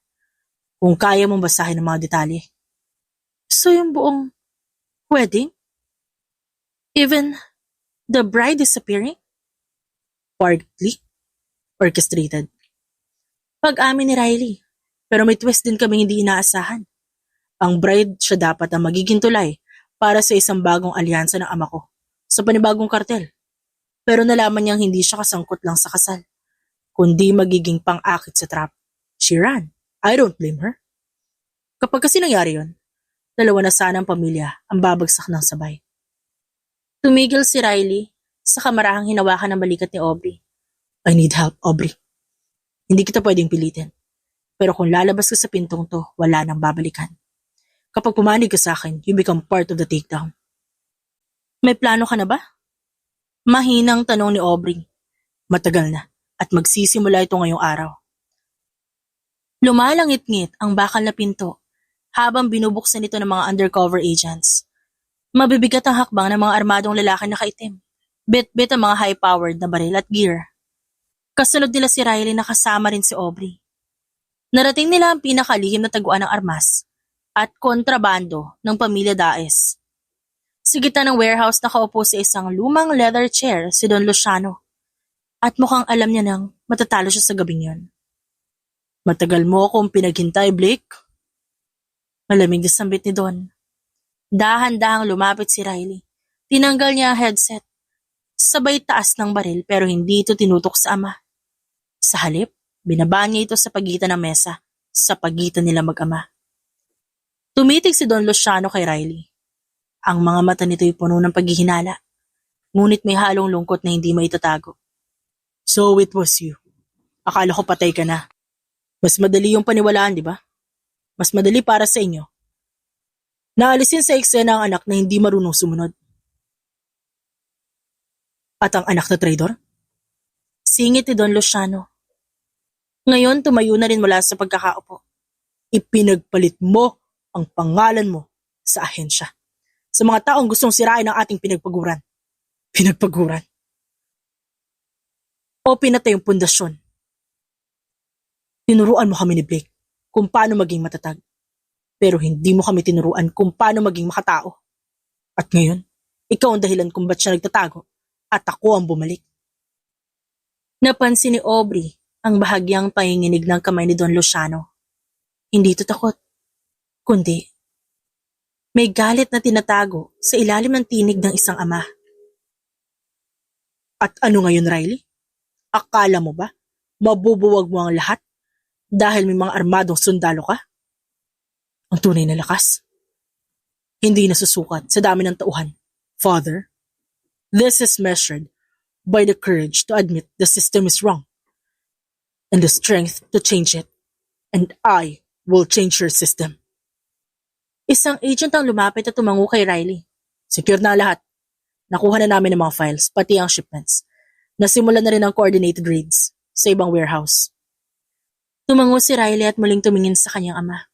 Kung kaya mong basahin ang mga detalye. So yung buong Wedding? Even the bride disappearing? Partly orchestrated. Pag-amin ni Riley. Pero may twist din kaming hindi inaasahan. Ang bride siya dapat ang magiging tulay para sa isang bagong alyansa ng ama ko sa panibagong kartel. Pero nalaman niyang hindi siya kasangkot lang sa kasal, kundi magiging pang-akit sa trap. She ran. I don't blame her. Kapag kasi nangyari yon, dalawa na sana ang pamilya ang babagsak ng sabay. Tumigil si Riley sa kamarahang hinawakan ng balikat ni Aubrey. I need help, Aubrey. Hindi kita pwedeng pilitin. Pero kung lalabas ka sa pintong to, wala nang babalikan. Kapag pumanig ka sa akin, you become part of the takedown. May plano ka na ba? Mahinang tanong ni Aubrey. Matagal na, at magsisimula ito ngayong araw. Lumalangit-ngit ang bakal na pinto habang binubuksan ito ng mga undercover agents. Mabibigat ang hakbang ng mga armadong lalaki na kaitim. Bit-bit ang mga high-powered na baril at gear. Kasunod nila si Riley na kasama rin si Aubrey. Narating nila ang pinakalihim na taguan ng armas at kontrabando ng pamilya Daes. Sa gitna ng warehouse nakaupo sa isang lumang leather chair si Don Luciano at mukhang alam niya nang matatalo siya sa gabing yon. Matagal mo akong pinaghintay, Blake. Malamig na sambit ni Don. Dahan-dahang lumapit si Riley. Tinanggal niya ang headset. Sabay taas ng baril pero hindi ito tinutok sa ama. Sa halip, binaba niya ito sa pagitan ng mesa, sa pagitan nila mag-ama. Tumitig si Don Luciano kay Riley. Ang mga mata nito'y puno ng paghihinala, ngunit may halong lungkot na hindi maitatago. So it was you. Akala ko patay ka na. Mas madali yung paniwalaan, di ba? Mas madali para sa inyo. Naalisin sa eksena ang anak na hindi marunong sumunod. At ang anak na traidor? Singit ni Don Luciano. Ngayon tumayo na rin mula sa pagkakaupo. Ipinagpalit mo ang pangalan mo sa ahensya. Sa mga taong gustong sirain ang ating pinagpaguran. Pinagpaguran? O pinatay yung pundasyon? Tinuruan mo kami ni Blake kung paano maging matatag. Pero hindi mo kami tinuruan kung paano maging makatao. At ngayon, ikaw ang dahilan kung ba't siya nagtatago at ako ang bumalik. Napansin ni Aubrey ang bahagyang panginginig ng kamay ni Don Luciano. Hindi ito takot, kundi may galit na tinatago sa ilalim ng tinig ng isang ama. At ano ngayon, Riley? Akala mo ba mabubuwag mo ang lahat dahil may mga armadong sundalo ka? Ang tunay na lakas hindi nasusukat sa dami ng tauhan. Father, this is measured by the courage to admit the system is wrong and the strength to change it. And I will change your system. Isang agent ang lumapit at tumango kay Riley. Secure na lahat. Nakuha na namin ang mga files, pati ang shipments. Nasimulan na rin ang coordinated raids sa ibang warehouse. Tumango si Riley at muling tumingin sa kanyang ama.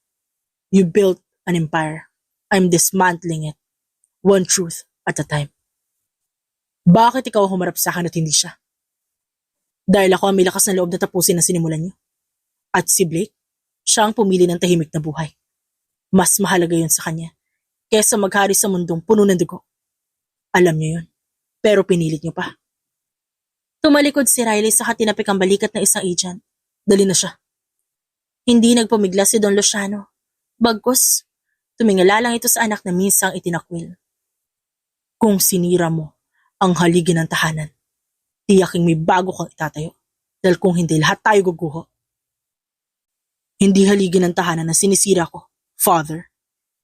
You built an empire. I'm dismantling it. One truth at a time. Bakit ikaw humarap sa akin at hindi siya? Dahil ako ang may lakas na loob na tapusin ang sinimulan niyo. At si Blake, siya ang pumili ng tahimik na buhay. Mas mahalaga yun sa kanya kesa maghari sa mundong puno ng dugo. Alam niyo yun, pero pinilit niyo pa. Tumalikod si Riley sa katinapik ang balikat na isang agent. Dali na siya. Hindi nagpumigla si Don Luciano. Bagkus, tumingala lang ito sa anak na minsang itinakwil. Kung sinira mo ang haligi ng tahanan, tiyaking may bago kang itatayo. Dahil kung hindi, lahat tayo guguho. Hindi haligi ng tahanan na sinisira ko, Father.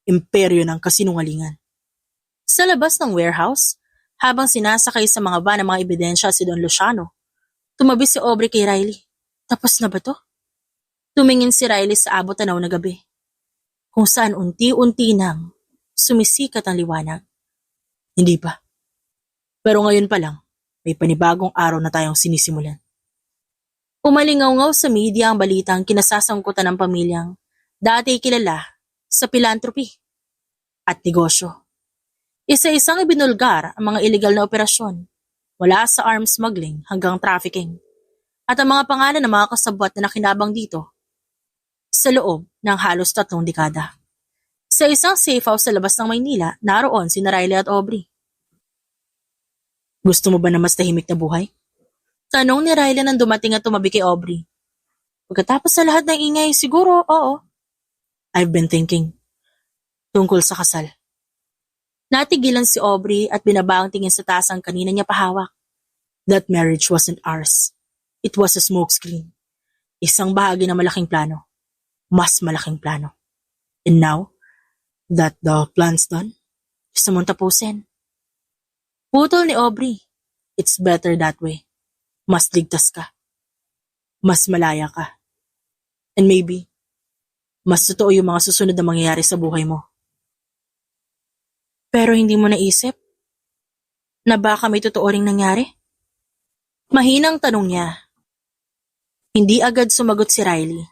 Imperyo ng kasinungalingan. Sa labas ng warehouse, habang sinasakay sa mga van ng mga ebidensya si Don Luciano, tumabi si Aubrey kay Riley. Tapos na ba to? Tumingin si Riley sa abot-tanaw na gabi, kung saan unti-unti nang sumisikat ang liwanag. Hindi pa. Pero ngayon pa lang, may panibagong araw na tayong sinisimulan. Umalingaw-ngaw sa media ang balitang kinasasangkutan ng pamilyang dati kilala sa philanthropy at negosyo. Isa-isang ibinulgar ang mga illegal na operasyon, mula sa arms smuggling hanggang trafficking, at ang mga pangalan ng mga kasabwat na nakinabang dito sa loob ng halos 3 dekada. Sa isang safe house sa labas ng Maynila, naroon si Riley at Aubrey. Gusto mo ba na mas tahimik na buhay? Tanong ni Riley nang dumating at tumabi kay Aubrey. Pagkatapos sa lahat ng ingay, siguro, oo. I've been thinking. Tungkol sa kasal. Natigilan si Aubrey at binaba ang tingin sa taas ang kanina niya pahawak. That marriage wasn't ours. It was a smokescreen. Isang bahagi ng malaking plano. Mas malaking plano. And now, that the plan's done, gusto mong tapusin. Putol ni Aubrey. It's better that way. Mas ligtas ka. Mas malaya ka. And maybe, mas totoo yung mga susunod na mangyayari sa buhay mo. Pero hindi mo naisip na baka may totoo ring nangyari? Mahinang tanong niya. Hindi agad sumagot si Riley.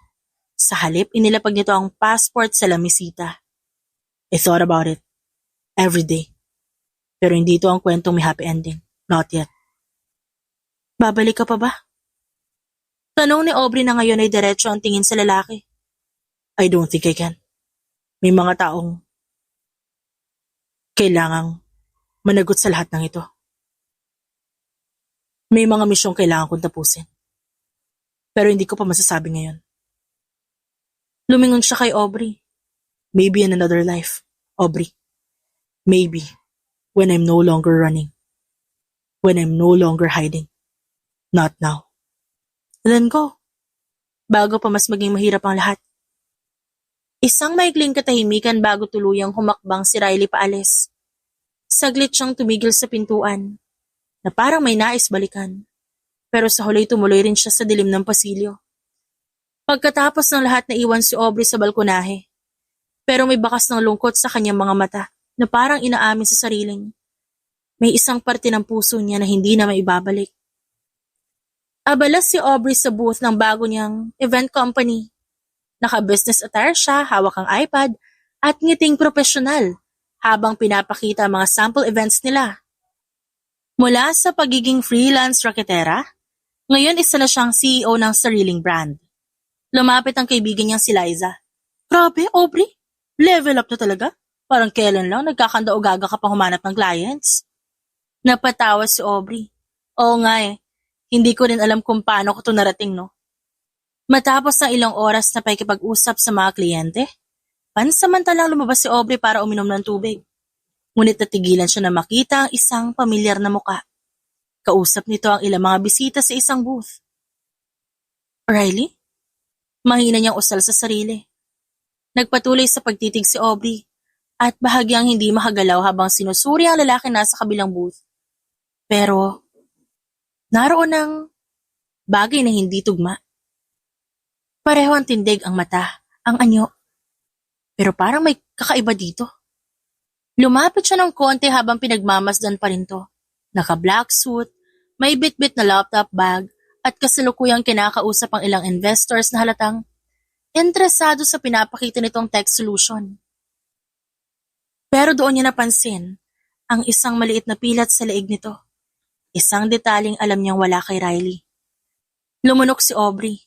Sa halip, inilapag nito ang passport sa lamisita. I thought about it. Every day. Pero hindi ito ang kwentong may happy ending. Not yet. Babalik ka pa ba? Tanong ni Aubrey na ngayon ay diretso ang tingin sa lalaki. I don't think I can. May mga taong kailangang managot sa lahat ng ito. May mga misyong kailangan kong tapusin. Pero hindi ko pa masasabi ngayon. Lumingon siya kay Aubrey. Maybe in another life, Aubrey. Maybe when I'm no longer running. When I'm no longer hiding. Not now. Then go. Bago pa mas maging mahirap ang lahat. Isang maikling katahimikan bago tuluyang humakbang si Riley paalis. Saglit siyang tumigil sa pintuan, na parang may nais balikan. Pero sa huli tumuloy rin siya sa dilim ng pasilyo. Pagkatapos ng lahat naiwan si Aubrey sa balkonahe. Pero may bakas ng lungkot sa kanyang mga mata na parang inaamin sa sariling. May isang parte ng puso niya na hindi na maibabalik. Abala si Aubrey sa booth ng bago niyang event company. Naka-business attire siya, hawak ang iPad, at ngiting profesional habang pinapakita ang mga sample events nila. Mula sa pagiging freelance raketera, ngayon isa na siyang CEO ng sariling brand. Lumapit ang kaibigan niyang si Liza. Grabe, Aubrey, level up na talaga. Parang kailan lang nagkakanda-ugaga ka pang humanap ng clients. Napatawa si Aubrey. Oo nga hindi ko rin alam kung paano ko ito narating, no? Matapos ng ilang oras na pakikipag-usap sa mga kliyente, pansamantalang lumabas si Aubrey para uminom ng tubig. Ngunit natigilan siya na makita ang isang pamilyar na muka. Kausap nito ang ilang mga bisita sa isang booth. Riley? Mahina niyang usal sa sarili. Nagpatuloy sa pagtitig si Aubrey at bahagyang hindi makagalaw habang sinusuri ang lalaki nasa kabilang booth. Pero, naroon ang bagay na hindi tugma. Pareho ang tindig ang mata, ang anyo. Pero parang may kakaiba dito. Lumapit siya ng konti habang pinagmamasdan pa rin to. Naka-black suit, may bit-bit na laptop bag, at kasalukuyang kinakausap ang ilang investors na halatang interesado sa pinapakita nitong tech solution. Pero doon niya napansin ang isang maliit na pilat sa leeg nito. Isang detaling alam niyang wala kay Riley. Lumunok si Aubrey.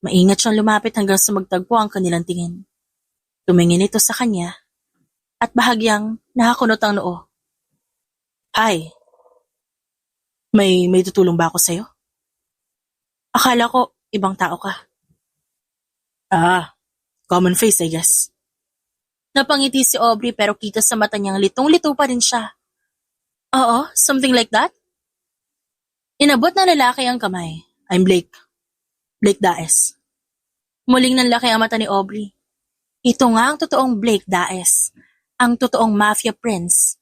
Maingat siyang lumapit hanggang sa magtagpo ang kanilang tingin. Tumingin ito sa kanya at bahagyang nakakunot ang noo. Hi. May tutulong ba ako sa'yo? Akala ko ibang tao ka. Common face I guess. Napangiti si Aubrey pero kita sa mata niyang litong-lito pa rin siya. Oo, something like that? Inabot ng lalaki ang kamay. I'm Blake. Blake Daes. Muling nanlaki ang mata ni Aubrey. Ito nga ang totoong Blake Daes, ang totoong mafia prince,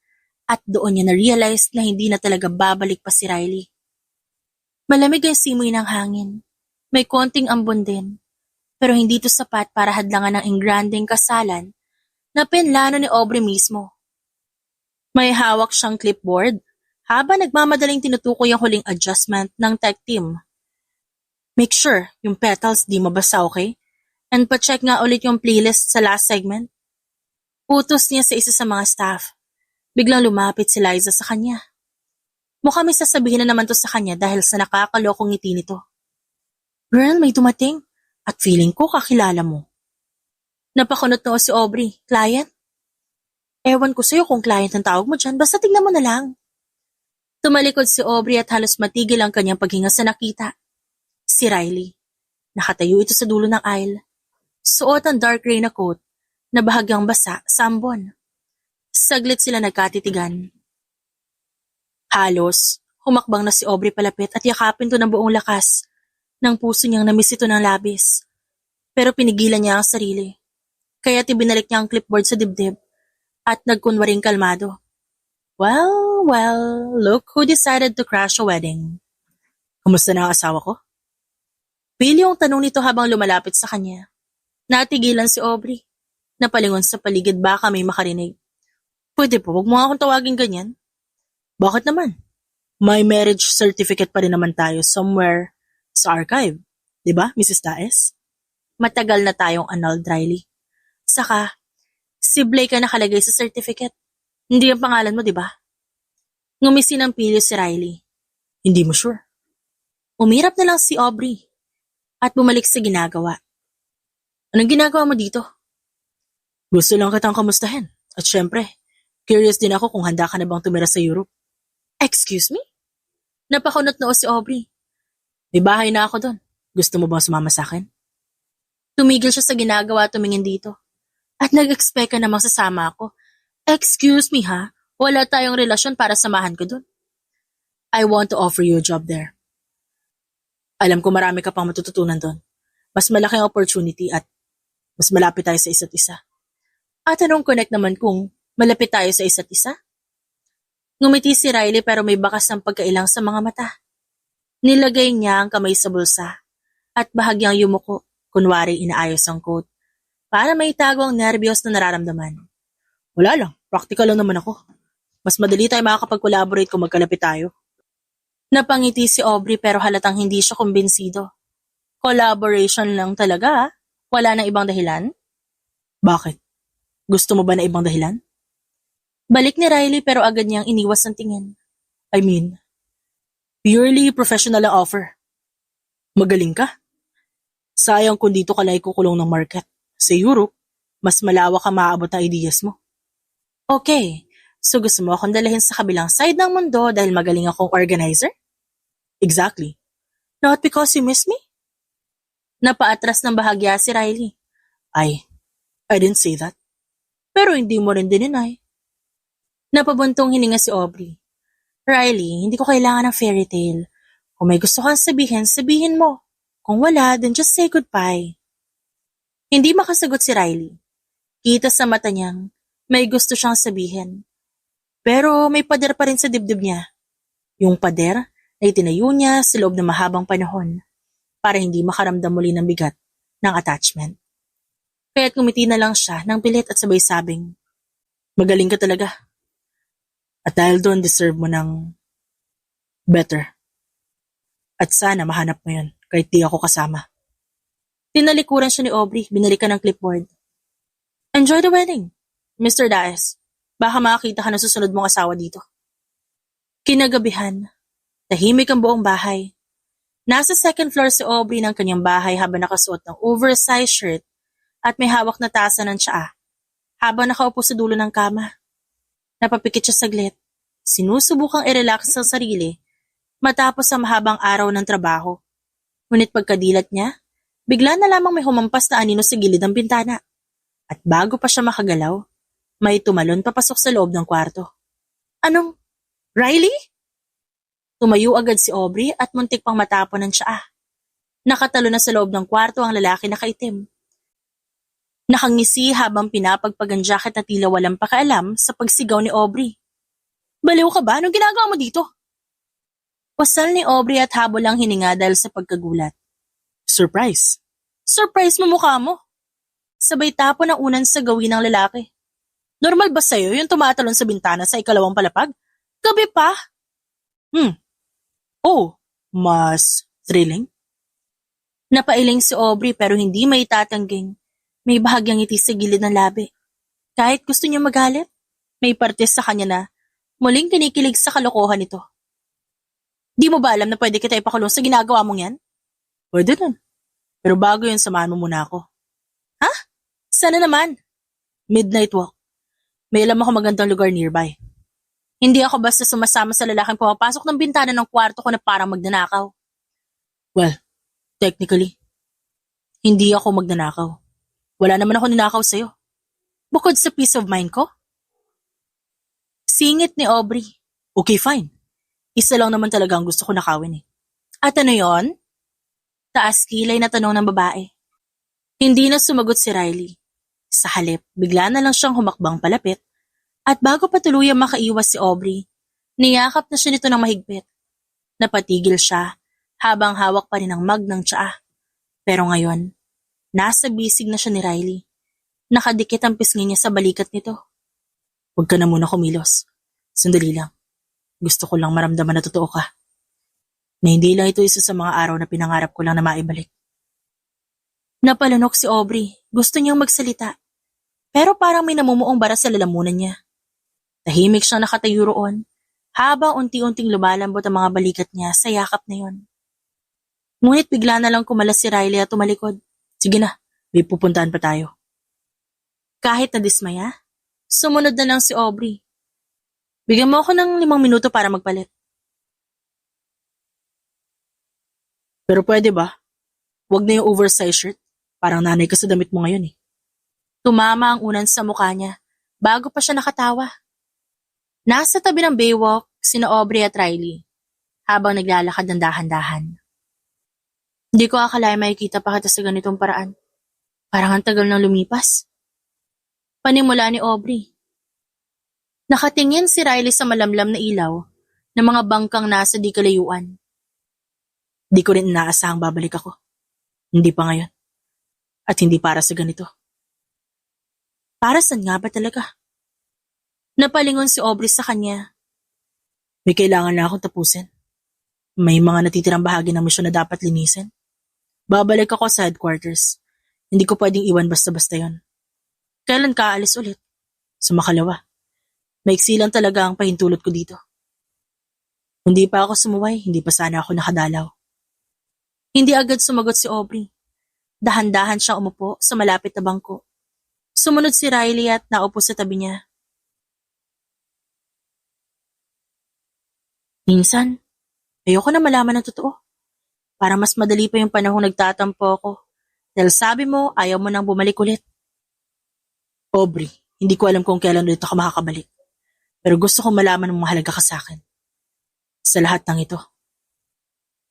at doon niya na-realize na hindi na talaga babalik pa si Riley. Malamig ang simoy ng hangin, may konting ambon din, pero hindi ito sapat para hadlangan ng engranding kasalan na pinlano ni Aubrey mismo. May hawak siyang clipboard habang nagmamadaling tinutukoy ang huling adjustment ng tech team. Make sure yung petals di mabasa, okay? And pa-check nga ulit yung playlist sa last segment. Utos niya sa isa sa mga staff. Biglang lumapit si Liza sa kanya. Mukhang may sasabihin na naman to sa kanya dahil sa nakakalokong ngiti nito. Girl, may dumating. At feeling ko kakilala mo. Napakunot noo si Aubrey. Client? Ewan ko sa'yo kung client ang tawag mo dyan, basta tignan mo na lang. Tumalikod si Aubrey at halos matigil ang kanyang paghinga sa nakita. Si Riley. Nakatayo ito sa dulo ng aisle. Suot ang dark gray na coat na bahagyang basa sa ambon. Saglit sila nagkatitigan. Halos, humakbang na si Aubrey palapit at yakapin to ng buong lakas. Nang puso niyang namiss ito ng labis. Pero pinigilan niya ang sarili. Kaya't ibinalik niya ang clipboard sa dibdib at nagkunwaring kalmado. Well, look who decided to crash a wedding. Kumusta na ang asawa ko? Pili yung tanong nito habang lumalapit sa kanya. Natigilan si Aubrey. Napalingon sa paligid baka may makarinig. Pwede po, wag mo akong tawagin ganyan. Bakit naman? May marriage certificate pa rin naman tayo somewhere sa archive. Diba, Mrs. Daes? Matagal na tayong annulled, Riley. Saka, si Blake ang nakalagay sa certificate. Hindi ang pangalan mo, diba? Ngumisi ng pilyo si Riley. Hindi mo sure? Umirap na lang si Aubrey at bumalik sa ginagawa. Anong ginagawa mo dito? Gusto lang kitang kamustahin. At syempre, curious din ako kung handa ka na bang tumira sa Europe. Excuse me? Napakunot noo si Aubrey. May bahay na ako doon. Gusto mo bang sumama sa akin? Tumigil siya sa ginagawa at tumingin dito. At nag-expect ka namang sasama ako. Excuse me ha? Wala tayong relasyon para samahan ko doon. I want to offer you a job there. Alam ko marami ka pang matututunan doon. Mas malaki ang opportunity at mas malapit tayo sa isa't isa. At anong connect naman kung malapit tayo sa isa't isa? Ngumiti si Riley pero may bakas ng pagkailang sa mga mata. Nilagay niya ang kamay sa bulsa at bahagyang yumuko, kunwari inaayos ang coat, para maitago ang nerbiyos na nararamdaman. Wala lang, practical lang naman ako. Mas madali tayo makakapag-collaborate kung magkalapit tayo. Napangiti si Aubrey pero halatang hindi siya kumbinsido. Collaboration lang talaga, ah? Wala nang ibang dahilan? Bakit? Gusto mo ba na ibang dahilan? Balik ni Riley pero agad niyang iniwas ang tingin. I mean, purely professional ang offer. Magaling ka. Sayang kung dito ka lang ikukulong ng market. Sa Europe, mas malawak ang maaabot ang ideas mo. Okay, so gusto mo akong dalahin sa kabilang side ng mundo dahil magaling akong organizer? Exactly. Not because you miss me? Napaatras ng bahagya si Riley. I didn't say that. Pero hindi mo rin dininay. Napabuntong hininga si Aubrey. Riley, hindi ko kailangan ng fairy tale. Kung may gusto kang sabihin, sabihin mo. Kung wala, then just say goodbye. Hindi makasagot si Riley. Kita sa mata niyang may gusto siyang sabihin. Pero may pader pa rin sa dibdib niya. Yung pader na itinayo niya sa loob ng mahabang panahon para hindi makaramdam muli ng bigat ng attachment. Kaya't kumiti na lang siya ng pilit at sabay sabing, magaling ka talaga. At dahil doon, deserve mo ng better. At sana mahanap mo yun, kahit di ako kasama. Tinalikuran siya ni Aubrey, binalikan ng clipboard. Enjoy the wedding, Mr. Daes. Baka makakita ka ng susunod mong asawa dito. Kinagabihan, tahimik ang buong bahay. Nasa second floor si Aubrey ng kanyang bahay habang nakasuot ng oversized shirt at may hawak na tasa ng tsaa habang nakaupo sa dulo ng kama. Napapikit siya saglit. Sinusubukang i-relax ang sarili matapos ang mahabang araw ng trabaho. Ngunit pagkadilat niya, bigla na lamang may humampas na anino sa gilid ng bintana. At bago pa siya makagalaw, may tumalon papasok sa loob ng kwarto. Anong? Riley? Tumayo agad si Aubrey at muntik pang matapon ng tsaa. Nakatalo na sa loob ng kwarto ang lalaki na kaitim. Nakangisi habang pinapagpag ang jacket na tila walang pakialam sa pagsigaw ni Aubrey. Baliw ka ba? Anong ginagawa mo dito? Pasal ni Aubrey at habol ang hininga dahil sa pagkagulat. Surprise. Surprise mo mukha mo. Sabay tapo ng unan sa gawin ng lalaki. Normal ba sa'yo yung tumatalon sa bintana sa ikalawang palapag? Gabi pa? Oh, mas thrilling. Napailing si Aubrey pero hindi may tatangging. May bahagyang ngiti sa gilid ng labi. Kahit gusto niya magalit, may parte sa kanya na muling kinikilig sa kalokohan nito. Di mo ba alam na pwede kita ipakulong sa ginagawa mong yan? Pwede nun. Pero bago yun, samahan mo muna ako. Ha? Sana naman. Midnight walk. May alam ako magandang lugar nearby. Hindi ako basta sumasama sa lalaking pumapasok ng bintana ng kwarto ko na parang magnanakaw. Well, technically, hindi ako magnanakaw. Wala naman ako ninakaw sa'yo. Bukod sa peace of mind ko. Singit ni Aubrey. Okay, fine. Isa lang naman talaga ang gusto ko nakawin eh. At ano yon? Taas kilay na tanong ng babae. Hindi na sumagot si Riley. Sa halip, bigla na lang siyang humakbang palapit at bago pa tuluyang makaiwas si Aubrey, niyakap na siya nito ng mahigpit. Napatigil siya habang hawak pa rin ang mug ng tsaa. Pero ngayon, nasa bisig na siya ni Riley. Nakadikit ang pisngi niya sa balikat nito. Huwag ka na muna kumilos. Sandali lang. Gusto ko lang maramdaman na totoo ka. Na hindi lang ito isa sa mga araw na pinangarap ko lang na maibalik. Napalunok si Aubrey. Gusto niyang magsalita. Pero parang may namumuong bara sa lalamunan niya. Tahimik siyang nakatayo roon habang unti-unting lumalambot ang mga balikat niya sa yakap na yon. Ngunit bigla na lang kumalas si Riley at tumalikod. Sige na, may pupuntahan pa tayo. Kahit nadismaya, sumunod na lang si Aubrey. Bigyan mo ako ng 5 minuto para magpalit. Pero pwede ba? Huwag na yung oversized shirt. Parang nanay ka sa damit mo ngayon eh. Tumama ang unan sa mukha niya bago pa siya nakatawa. Nasa tabi ng baywalk sina Aubrey at Riley habang naglalakad ng dahan-dahan. Hindi ko akalain makikita pa kita sa ganitong paraan. Parang ang tagal nang lumipas. Panimula ni Aubrey. Nakatingin si Riley sa malamlam na ilaw ng mga bangkang nasa di kalayuan. Di ko rin inaasahang babalik ako. Hindi pa ngayon. At hindi para sa ganito. Para saan nga ba talaga? Napalingon si Aubrey sa kanya. May kailangan na akong tapusin. May mga natitirang bahagi ng misyon na dapat linisin. Babalik ako sa headquarters. Hindi ko pwedeng iwan basta-basta yon. Kailan ka aalis ulit? Sa makalawa. Maiksi lang talaga ang pahintulot ko dito. Hindi pa ako sumuway, hindi pa sana ako nakadalaw. Hindi agad sumagot si Aubrey. Dahan-dahan siyang umupo sa malapit na bangko. Sumunod si Riley at naupo sa tabi niya. Minsan, ayoko na malaman ang totoo. Para mas madali pa yung panahong nagtatampo ako. Dahil sabi mo, ayaw mo nang bumalik ulit. Aubrey, hindi ko alam kung kailan ulit ako makakabalik. Pero gusto kong malaman ng mahalaga ka sa akin. Sa lahat ng ito.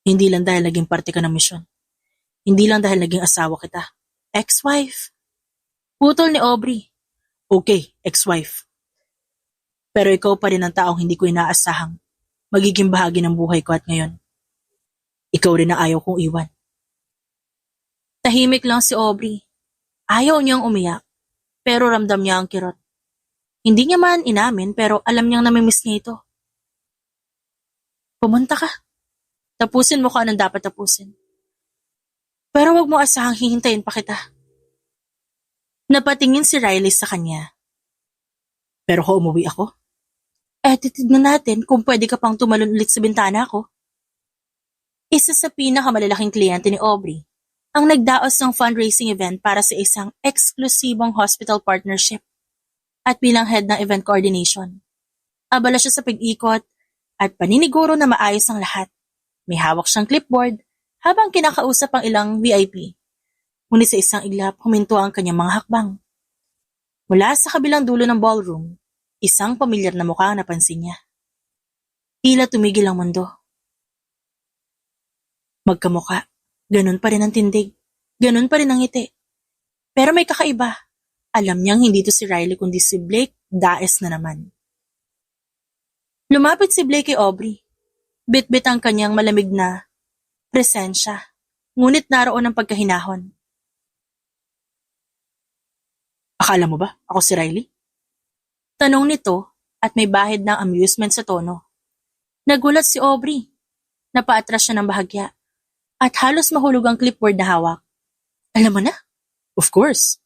Hindi lang dahil naging parte ka ng misyon. Hindi lang dahil naging asawa kita. Ex-wife. Putol ni Aubrey. Okay, ex-wife. Pero ikaw pa rin ang taong hindi ko inaasahang magiging bahagi ng buhay ko at ngayon. Ikaw rin ang ayaw kong iwan. Tahimik lang si Aubrey. Ayaw niyang umiyak, pero ramdam niya ang kirot. Hindi niya man inamin pero alam niyang namimiss niya ito. Pumunta ka. Tapusin mo kung anong dapat tapusin. Pero wag mo asahang hihintayin pa kita. Napatingin si Riley sa kanya. Pero kung umuwi ako, titignan natin kung pwede ka pang tumalon ulit sa bintana ko. Isa sa pinakamalalaking kliyente ni Aubrey ang nagdaos ng fundraising event para sa isang eksklusibong hospital partnership at bilang head ng event coordination. Abala siya sa pag-ikot at paniniguro na maayos ang lahat. May hawak siyang clipboard habang kinakausap ang ilang VIP. Ngunit sa isang iglap, huminto ang kanyang mga hakbang. Mula sa kabilang dulo ng ballroom, isang pamilyar na mukha ang napansin niya. Tila tumigil ang mundo. Magkamukha, ganun pa rin ang tindig, ganun pa rin ang ngiti. Pero may kakaiba. Alam niyang hindi to si Riley kundi si Blake Daes na naman. Lumapit si Blake kay Aubrey. Bit-bit ang kanyang malamig na presensya, ngunit naroon ang pagkahinahon. Akala mo ba ako si Riley? Tanong nito at may bahid ng amusement sa tono. Nagulat si Aubrey. Napaatras siya ng bahagya at halos mahulog ang clipboard na hawak. Alam mo na? Of course.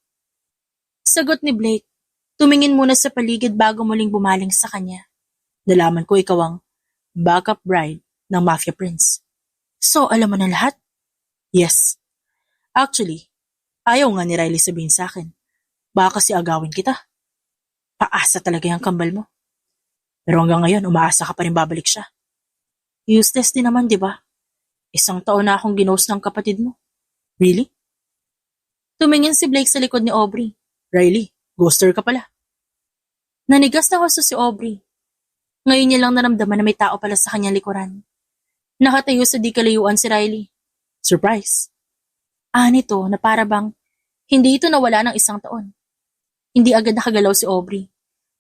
Sagot ni Blake. Tumingin muna sa paligid bago muling bumaling sa kanya. Nalaman ko ikaw ang backup bride ng Mafia Prince. So, alam mo na lahat? Yes. Actually, ayaw nga ni Riley sabihin sa akin. Baka kasi agawin kita. Paasa talaga yung kambal mo. Pero hanggang ngayon, umaasa ka pa rin babalik siya. Useless din naman, di ba? 1 taon na akong ginost ng kapatid mo. Really? Tumingin si Blake sa likod ni Aubrey. Riley, ghoster ka pala. Nanigas na husto si Aubrey. Ngayon niya lang naramdaman na may tao pala sa kanyang likuran. Nakatayo sa di kalayuan si Riley. Surprise. Nito na para bang hindi ito nawala ng 1 taon. Hindi agad nakagalaw si Aubrey.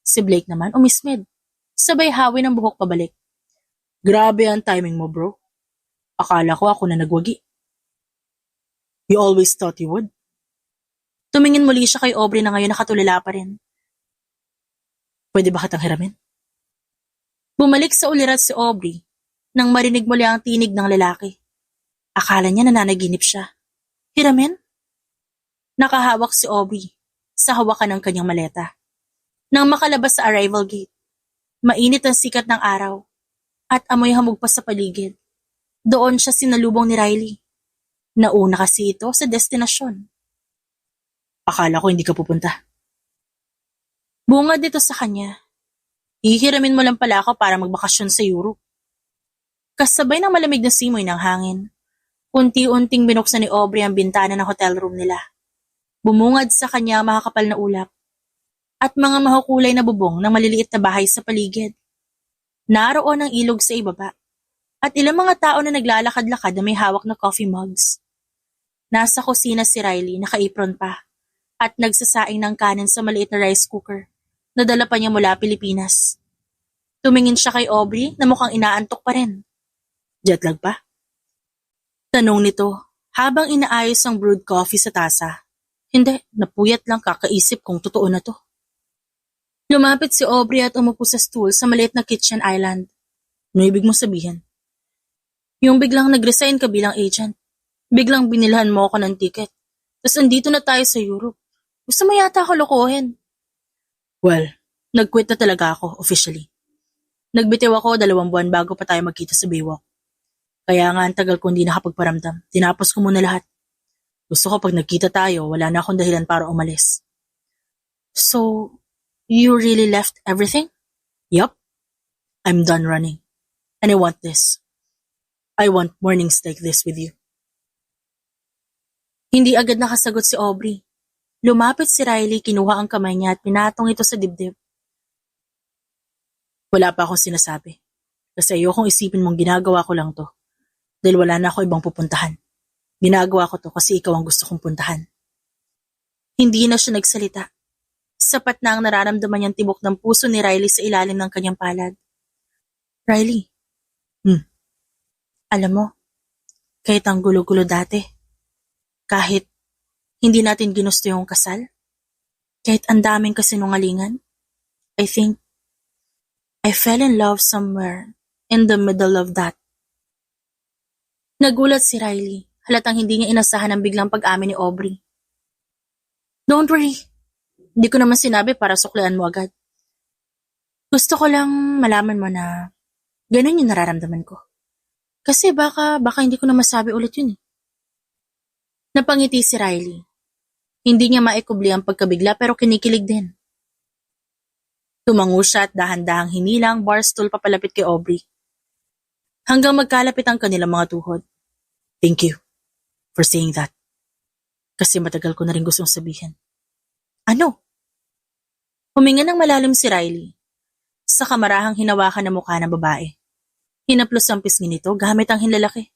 Si Blake naman umismed. Sabay hawi ng buhok pabalik. Grabe ang timing mo, bro. Akala ko ako na nagwagi. You always thought you would. Tumingin muli siya kay Aubrey na ngayon nakatulala pa rin. Pwede ba kitang hiramin? Bumalik sa ulirat si Aubrey nang marinig muli ang tinig ng lalaki. Akala niya nananaginip siya. Hiramin? Nakahawak si Aubrey sa hawakan ng kanyang maleta. Nang makalabas sa arrival gate, mainit ang sikat ng araw at amoy hamog pa sa paligid. Doon siya sinalubong ni Riley. Nauna kasi ito sa destinasyon. Akala ko hindi ka pupunta. Bungad dito sa kanya. Hihiramin mo lang pala ako para magbakasyon sa Europe. Kasabay ng malamig na simoy ng hangin, unti-unting binuksan ni Aubrey ang bintana ng hotel room nila. Bumungad sa kanya ang makakapal na ulap at mga makukulay na bubong ng maliliit na bahay sa paligid. Naroon ang ilog sa ibaba at ilang mga tao na naglalakad-lakad na may hawak na coffee mugs. Nasa kusina si Riley, naka-apron pa, at nagsasaing ng kanin sa maliit na rice cooker na dala pa niya mula Pilipinas. Tumingin siya kay Aubrey na mukhang inaantok pa rin. Jetlag pa? Tanong nito habang inaayos ang brewed coffee sa tasa. Hindi, napuyat lang kakaisip kung totoo na to. Lumapit si Aubrey at umupo sa stool sa maliit na kitchen island. Ano ibig mo sabihin? Yung biglang nag-resign ka bilang agent. Biglang binilhan mo ako ng ticket. Tapos andito na tayo sa Europe. Gusto mo yata ako lokohin. Well, nag-quit na talaga ako officially. Nagbitiw ako 2 buwan bago pa tayo magkita sa Baywalk. Kaya nga ang tagal ko hindi nakapagparamdam. Tinapos ko muna lahat. Gusto ko pag nagkita tayo, wala na akong dahilan para umalis. So, you really left everything? Yup. I'm done running. And I want this. I want mornings like this with you. Hindi agad nakasagot si Aubrey. Lumapit si Riley, kinuha ang kamay niya at pinatong ito sa dibdib. Wala pa akong sinasabi. Kasi ayokong isipin mong ginagawa ko lang to. Dahil wala na ako ibang pupuntahan. Ginagawa ko to kasi ikaw ang gusto kong puntahan. Hindi na siya nagsalita. Sapat na ang nararamdaman niyang tibok ng puso ni Riley sa ilalim ng kanyang palad. Riley. Alam mo, kahit ang gulo-gulo dati, kahit hindi natin ginusto yung kasal, kahit ang daming kasinungalingan, I think I fell in love somewhere in the middle of that. Nagulat si Riley, halatang hindi niya inasahan ang biglang pag-amin ni Aubrey. Don't worry, hindi ko naman sinabi para suklian mo agad. Gusto ko lang malaman mo na ganun yung nararamdaman ko. Kasi baka hindi ko na masabi ulit yun eh. Napangiti si Riley. Hindi niya maikubli ang pagkabigla pero kinikilig din. Tumango siya at dahan-dahang hinilang barstool papalapit kay Aubrey. Hanggang magkalapit ang kanilang mga tuhod. Thank you for saying that. Kasi matagal ko na rin gustong sabihin. Ano? Huminga ng malalim si Riley. Sa kamarahang hinawakan ng mukha ng babae. Hinaplos ang pisngi nito gamit ang hinlalaki.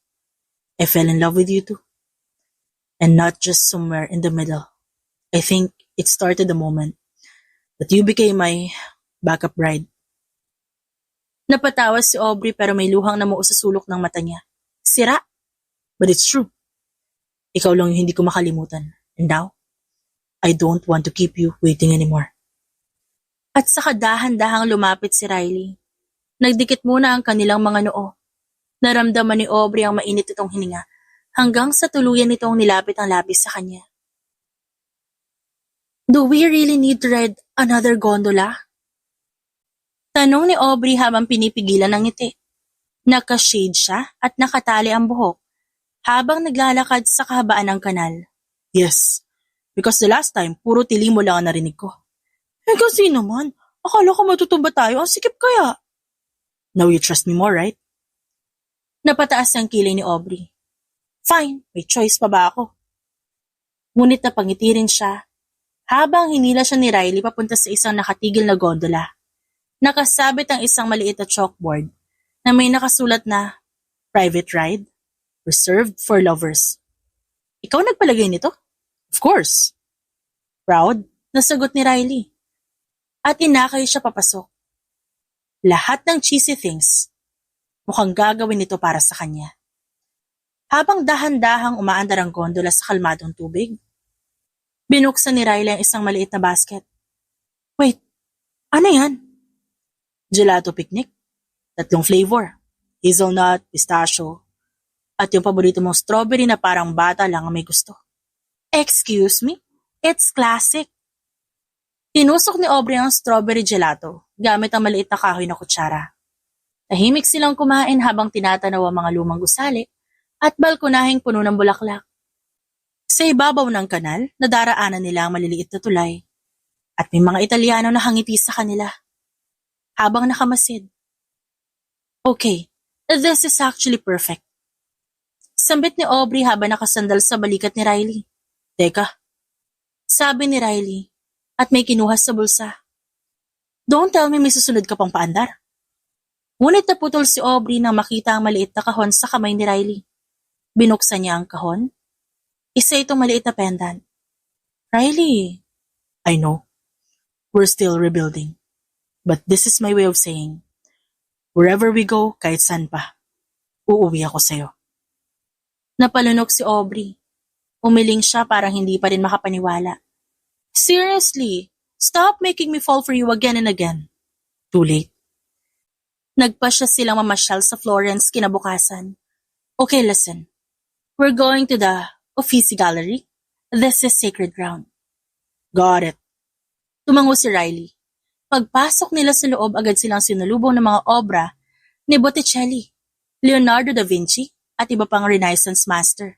I fell in love with you too. And not just somewhere in the middle. I think it started the moment that you became my backup bride. Napatawa si Aubrey pero may luhang namuo sa sulok ng mata niya. Sira? But it's true. Ikaw lang yung hindi ko makalimutan. And now, I don't want to keep you waiting anymore. At sa kadahan-dahang lumapit si Riley. Nagdikit muna ang kanilang mga noo. Naramdaman ni Aubrey ang mainit itong hininga hanggang sa tuluyan nitong nilapit ang labis sa kanya. Do we really need to ride another gondola? Tanong ni Aubrey habang pinipigilan ng ngiti. Naka-shade siya at nakatali ang buhok habang naglalakad sa kahabaan ng kanal. Yes, Because the last time, puro tili mo lang ang narinig ko. Kasi naman, akala ko matutumba tayo, ang sikip kaya. Now you trust me more, right? Napataas ang kilay ni Aubrey. Fine, may choice pa ba ako? Ngunit napangiti rin siya habang hinila siya ni Riley papunta sa isang nakatigil na gondola. Nakasabit ang isang maliit na chalkboard na may nakasulat na private ride, reserved for lovers. Ikaw nagpalagay nito? Of course. Proud, nasagot ni Riley. At inakay siya papasok. Lahat ng cheesy things, mukhang gagawin nito para sa kanya. Habang dahan-dahang umaandar ang gondola sa kalmadong tubig, binuksan ni Riley ang isang maliit na basket. Wait, ano yan? Gelato picnic? 3 flavor. Hazelnut, pistachio, at yung paborito mong strawberry na parang bata lang ang may gusto. Excuse me? It's classic. Tinusok ni Aubrey ang strawberry gelato gamit ang maliit na kahoy na kutsara. Tahimik silang kumain habang tinatanaw ang mga lumang gusali at balkonaheng puno ng bulaklak. Sa ibabaw ng kanal, nadaraanan nila ang maliliit na tulay at may mga Italiano na hangiti sa kanila habang nakamasid. Okay, this is actually perfect. Sambit ni Aubrey habang nakasandal sa balikat ni Riley. Teka, sabi ni Riley at may kinuha sa bulsa. Don't tell me may susunod ka pang paandar. Ngunit naputol si Aubrey nang makita ang maliit na kahon sa kamay ni Riley. Binuksan niya ang kahon. Isa itong maliit na pendant. Riley, I know. We're still rebuilding. But this is my way of saying, wherever we go, kahit saan pa, uuwi ako sa'yo. Napalunok si Aubrey. Umiling siya parang hindi pa rin makapaniwala. Seriously, stop making me fall for you again and again. Too late. Nagpasya silang mamasyal sa Florence kinabukasan. Okay, listen. We're going to the Uffizi Gallery. This is sacred ground. Got it. Tumango si Riley. Pagpasok nila sa loob, agad silang sinulubong ng mga obra ni Botticelli, Leonardo da Vinci at iba pang Renaissance master.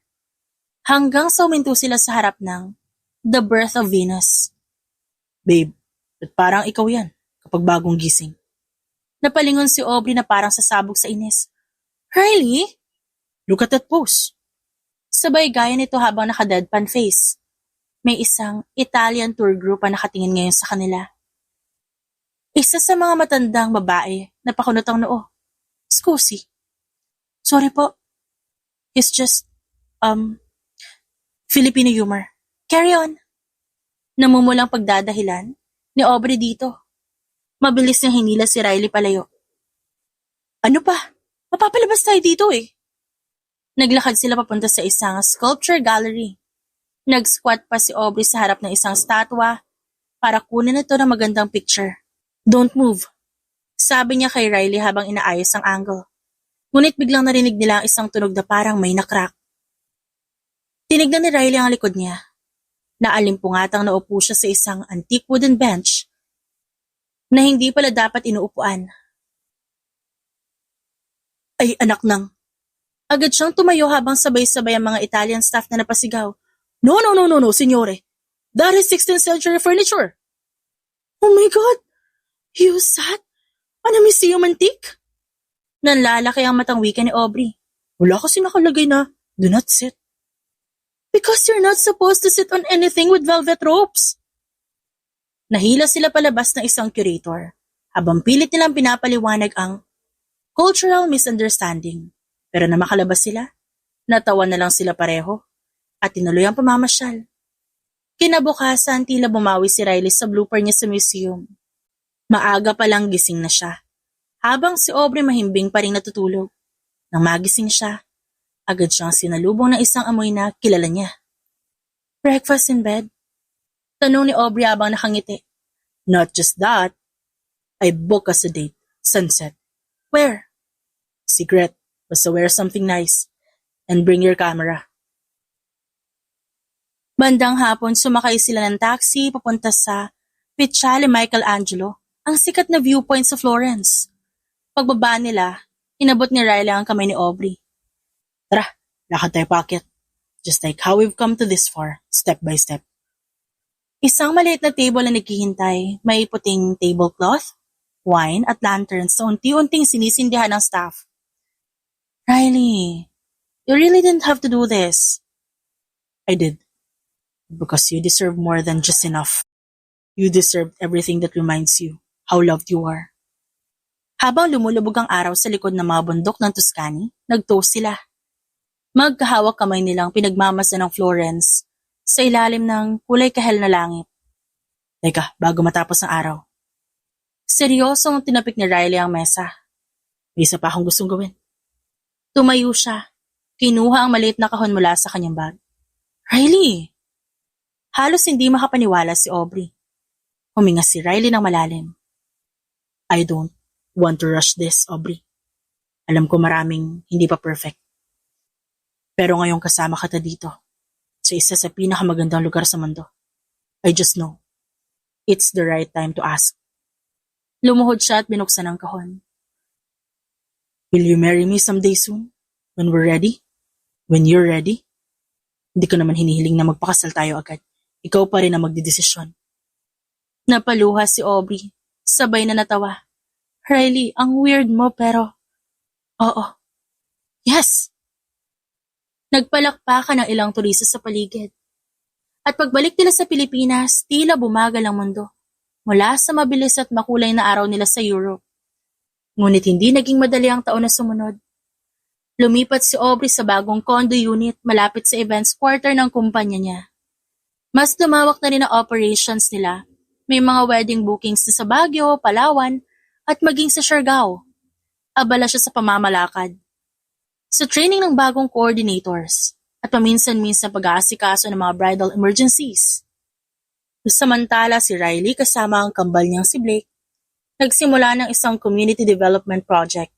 Hanggang sa uminto sila sa harap ng The Birth of Venus. Babe, at parang ikaw yan kapag bagong gising. Napalingon si Aubrey na parang sasabog sa inis. Riley? Look at that pose. Sabay gaya nito habang naka-deadpan face. May isang Italian tour group na nakatingin ngayon sa kanila. Isa sa mga matandang babae na pakunot ang noo. Scusi. Sorry po. It's just, Filipino humor. Carry on. Namumulang pagdadahilan ni Aubrey dito. Mabilis niyang hinila si Riley palayo. Ano pa? Mapapalabas tayo dito eh. Naglakad sila papunta sa isang sculpture gallery. Nag-squat pa si Aubrey sa harap ng isang statwa para kunin ito ng magandang picture. Don't move. Sabi niya kay Riley habang inaayos ang angle. Ngunit biglang narinig nila ang isang tunog na parang may nakrak. Tinignan ni Riley ang likod niya. Naalimpungatang naupo siya sa isang antique wooden bench na hindi pala dapat inuupuan. Ay anak nang. Agad siyang tumayo habang sabay-sabay ang mga Italian staff na napasigaw. No, signore. That is 16th century furniture. Oh my God! You sat on a museum antique? Nanlalaki ang matang wika ni Aubrey. Wala kasi nakalagay na, do not sit. Because you're not supposed to sit on anything with velvet ropes. Nahila sila palabas ng isang curator habang pilit nilang pinapaliwanag ang cultural misunderstanding. Pero na makalabas sila, natawa na lang sila pareho at tinuloy ang pamamasyal. Kinabukasan tila bumawi si Riley sa blooper niya sa museum. Maaga pa lang gising na siya, habang si Aubrey mahimbing pa rin natutulog. Nang magising siya, agad siyang sinalubong ng isang amoy na kilala niya. Breakfast in bed? Tanong ni Aubrey habang nakangiti. Not just that, I book us a date, sunset. Where? Secret, basta wear something nice and bring your camera. Bandang hapon sumakay sila ng taxi papunta sa Piazzale Michelangelo, ang sikat na viewpoint sa Florence. Pagbaba nila, inabot ni Riley ang kamay ni Aubrey. Tara, lakad tayo paakyat. Just like how we've come to this far, step by step. Isang maliit na table na naghihintay, may puting tablecloth, wine at lanterns na unti-unting sinisindihan ng staff. Riley, you really didn't have to do this. I did. Because you deserve more than just enough. You deserve everything that reminds you how loved you are. Habang lumulubog ang araw sa likod ng mga bundok ng Tuscany, nag-toast sila. Magkahawak kamay nilang pinagmamasa ng Florence sa ilalim ng kulay kahel na langit. Teka, bago matapos ang araw. Seryosong tinapik ni Riley ang mesa. May isa pa akong gustong gawin. Tumayo siya. Kinuha ang maliit na kahon mula sa kanyang bag. Riley! Halos hindi makapaniwala si Aubrey. Huminga si Riley ng malalim. I don't want to rush this, Aubrey. Alam ko maraming hindi pa perfect. Pero ngayong kasama kita dito, sa isa sa pinakamagandang lugar sa mundo, I just know, it's the right time to ask. Lumuhod siya at binuksan ang kahon. Will you marry me someday soon? When we're ready? When you're ready? Hindi ko naman hinihiling na magpakasal tayo agad. Ikaw pa rin ang magdidesisyon. Napaluha si Aubrey. Sabay na natawa. Riley, ang weird mo pero... Oo. Yes! Nagpalakpakan ng ilang turista sa paligid. At pagbalik nila sa Pilipinas, tila bumagal ang mundo. Mula sa mabilis at makulay na araw nila sa Europe. Ngunit hindi naging madali ang taon na sumunod. Lumipat si Aubrey sa bagong condo unit malapit sa events quarter ng kumpanya niya. Mas lumawak na rin ang operations nila. May mga wedding bookings na sa Baguio, Palawan, at maging sa Siargao. Abala siya sa pamamalakad. Sa training ng bagong coordinators at paminsan-minsan pag-aasikaso ng mga bridal emergencies. Samantala si Riley kasama ang kambal niyang si Blake, nagsimula ng isang community development project.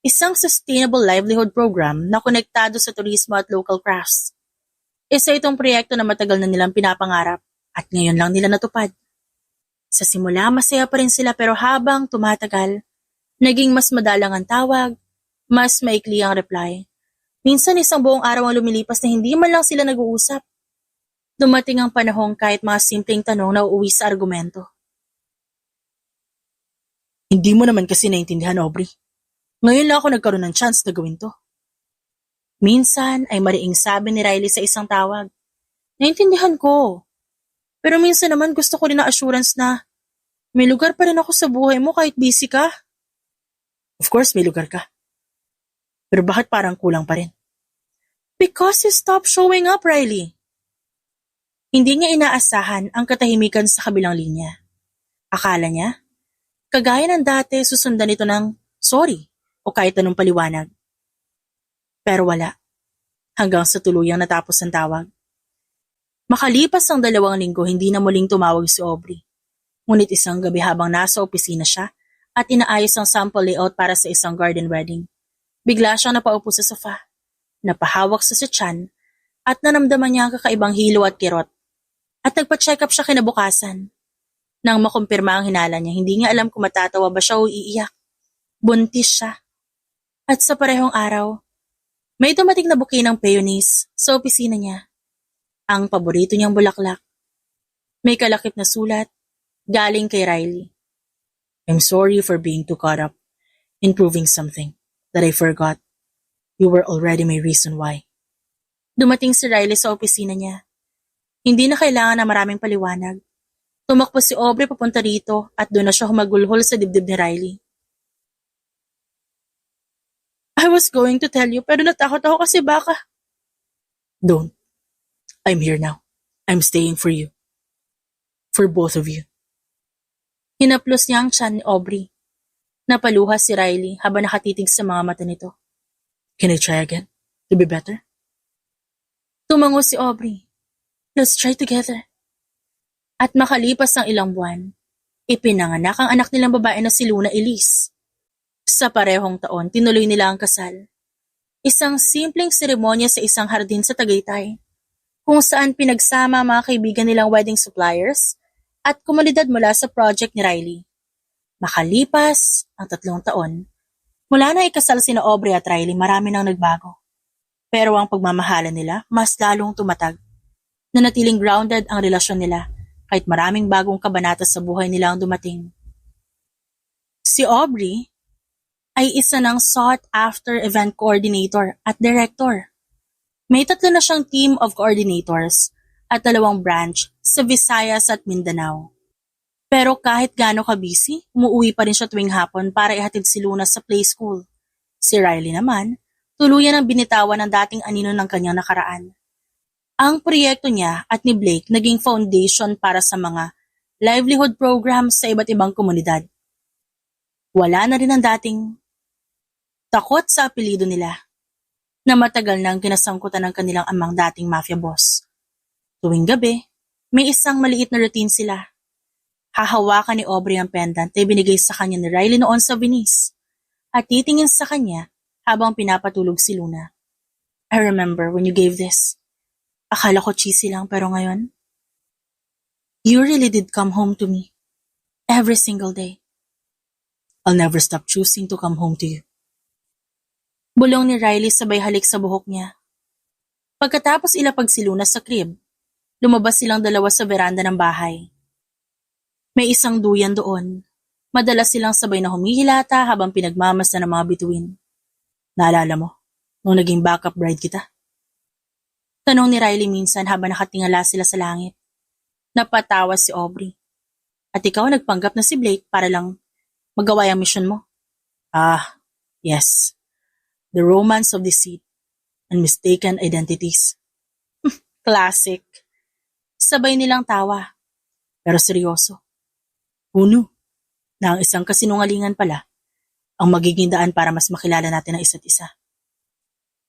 Isang sustainable livelihood program na konektado sa turismo at local crafts. Isa itong proyekto na matagal na nilang pinapangarap at ngayon lang nila natupad. Sa simula masaya pa rin sila pero habang tumatagal, naging mas madalang ang tawag, mas maikli ang reply. Minsan isang buong araw ang lumilipas na hindi man lang sila nag-uusap. Dumating ang panahong kahit mga simpleng tanong na uuwi sa argumento. Hindi mo naman kasi naintindihan, Aubrey. Ngayon lang ako nagkaroon ng chance na gawin to. Minsan ay mariing sabi ni Riley sa isang tawag. Naintindihan ko. Pero minsan naman gusto ko rin na assurance na may lugar pa rin ako sa buhay mo kahit busy ka. Of course may lugar ka. Pero bakit parang kulang pa rin? Because you stopped showing up, Riley. Hindi niya inaasahan ang katahimikan sa kabilang linya. Akala niya, kagaya ng dati susundan ito ng sorry o kahit anong paliwanag. Pero wala. Hanggang sa tuluyang natapos ang tawag. Makalipas ang 2 linggo, hindi na muling tumawag si Aubrey. Ngunit isang gabi habang nasa opisina siya at inaayos ang sample layout para sa isang garden wedding, bigla siyang napaupo sa sofa, napahawak sa tiyan at nanamdaman niya ang kakaibang hilo at kirot. At nagpa-check up siya kinabukasan. Nang makumpirma ang hinala niya, hindi niya alam kung matatawa ba siya o iiyak. Buntis siya. At sa parehong araw, may dumating na bouquet ng peonies sa opisina niya. Ang paborito niyang bulaklak. May kalakip na sulat, galing kay Riley. I'm sorry for being too caught up in proving something that I forgot. You were already my reason why. Dumating si Riley sa opisina niya. Hindi na kailangan na maraming paliwanag. Tumakbo si Aubrey papunta rito at doon na siya humagulhol sa dibdib ni Riley. I was going to tell you pero natakot ako kasi baka... Don't. I'm here now. I'm staying for you. For both of you. Hinaplos niya ang tiyan ni Aubrey. Napaluha si Riley habang nakatitig sa mga mata nito. Can I try again? To be better? Tumango si Aubrey. Let's try together. At makalipas ang ilang buwan, ipinanganak ang anak nilang babae na si Luna Elise. Sa parehong taon, tinuloy nila ang kasal. Isang simpleng seremonya sa isang hardin sa Tagaytay, kung saan pinagsama ang mga kaibigan nilang wedding suppliers at komunidad mula sa project ni Riley. Makalipas ang 3 taon, mula na ikasal sina Aubrey at Riley, marami nang nagbago. Pero ang pagmamahalan nila mas lalong tumatag. Nanatiling grounded ang relasyon nila kahit maraming bagong kabanata sa buhay nila ang dumating. Si Aubrey ay isa ng sought-after event coordinator at director. May 3 na siyang team of coordinators at 2 branch sa Visayas at Mindanao. Pero kahit gaano ka-busy, umuwi pa rin siya tuwing hapon para ihatid si Luna sa play school. Si Riley naman, tuluyan ang binitawan ng dating anino ng kanyang nakaraan. Ang proyekto niya at ni Blake naging foundation para sa mga livelihood programs sa iba't ibang komunidad. Wala na rin ang dating takot sa apelyido nila na matagal nang kinasangkutan ng kanilang amang dating mafia boss. Tuwing gabi, may isang maliit na routine sila. Hahawakan ni Aubrey ang pendant na ibinigay sa kanya ni Riley noon sa Venice at titingin sa kanya habang pinapatulog si Luna. I remember when you gave this. Akala ko cheesy lang pero ngayon, you really did come home to me. Every single day. I'll never stop choosing to come home to you. Bulong ni Riley sabay halik sa buhok niya. Pagkatapos ilapag si Luna sa crib, lumabas silang dalawa sa veranda ng bahay. May isang duyan doon. Madalas silang sabay na humihilata habang pinagmamasdan ng mga bituin. Naalala mo, nung naging backup bride kita? Tanong ni Riley minsan habang nakatingala sila sa langit. Napatawa si Aubrey. At ikaw nagpanggap na si Blake para lang magawa ang mission mo? Ah, yes. The romance of deceit and mistaken identities. Classic. Sabay nilang tawa. Pero seryoso. Who knew na ang isang kasinungalingan pala ang magiging daan para mas makilala natin ang isa't isa.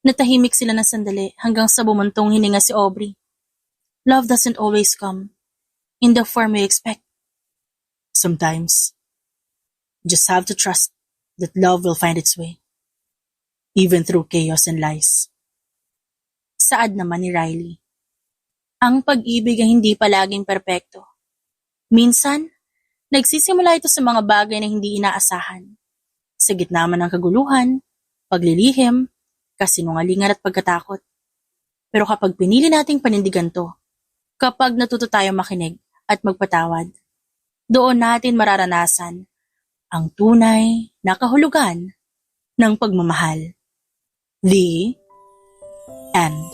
Natahimik sila ng sandali hanggang sa bumuntong hininga si Aubrey. Love doesn't always come in the form we expect. Sometimes, you just have to trust that love will find its way, even through chaos and lies. Saad naman ni Riley. Ang pag-ibig ay hindi palaging perpekto. Minsan, nagsisimula ito sa mga bagay na hindi inaasahan. Sa gitna man ng kaguluhan, paglilihim, kasinungalingan at pagkatakot. Pero kapag pinili nating panindigan to, kapag natuto tayo makinig at magpatawad, doon natin mararanasan ang tunay na kahulugan ng pagmamahal. The end.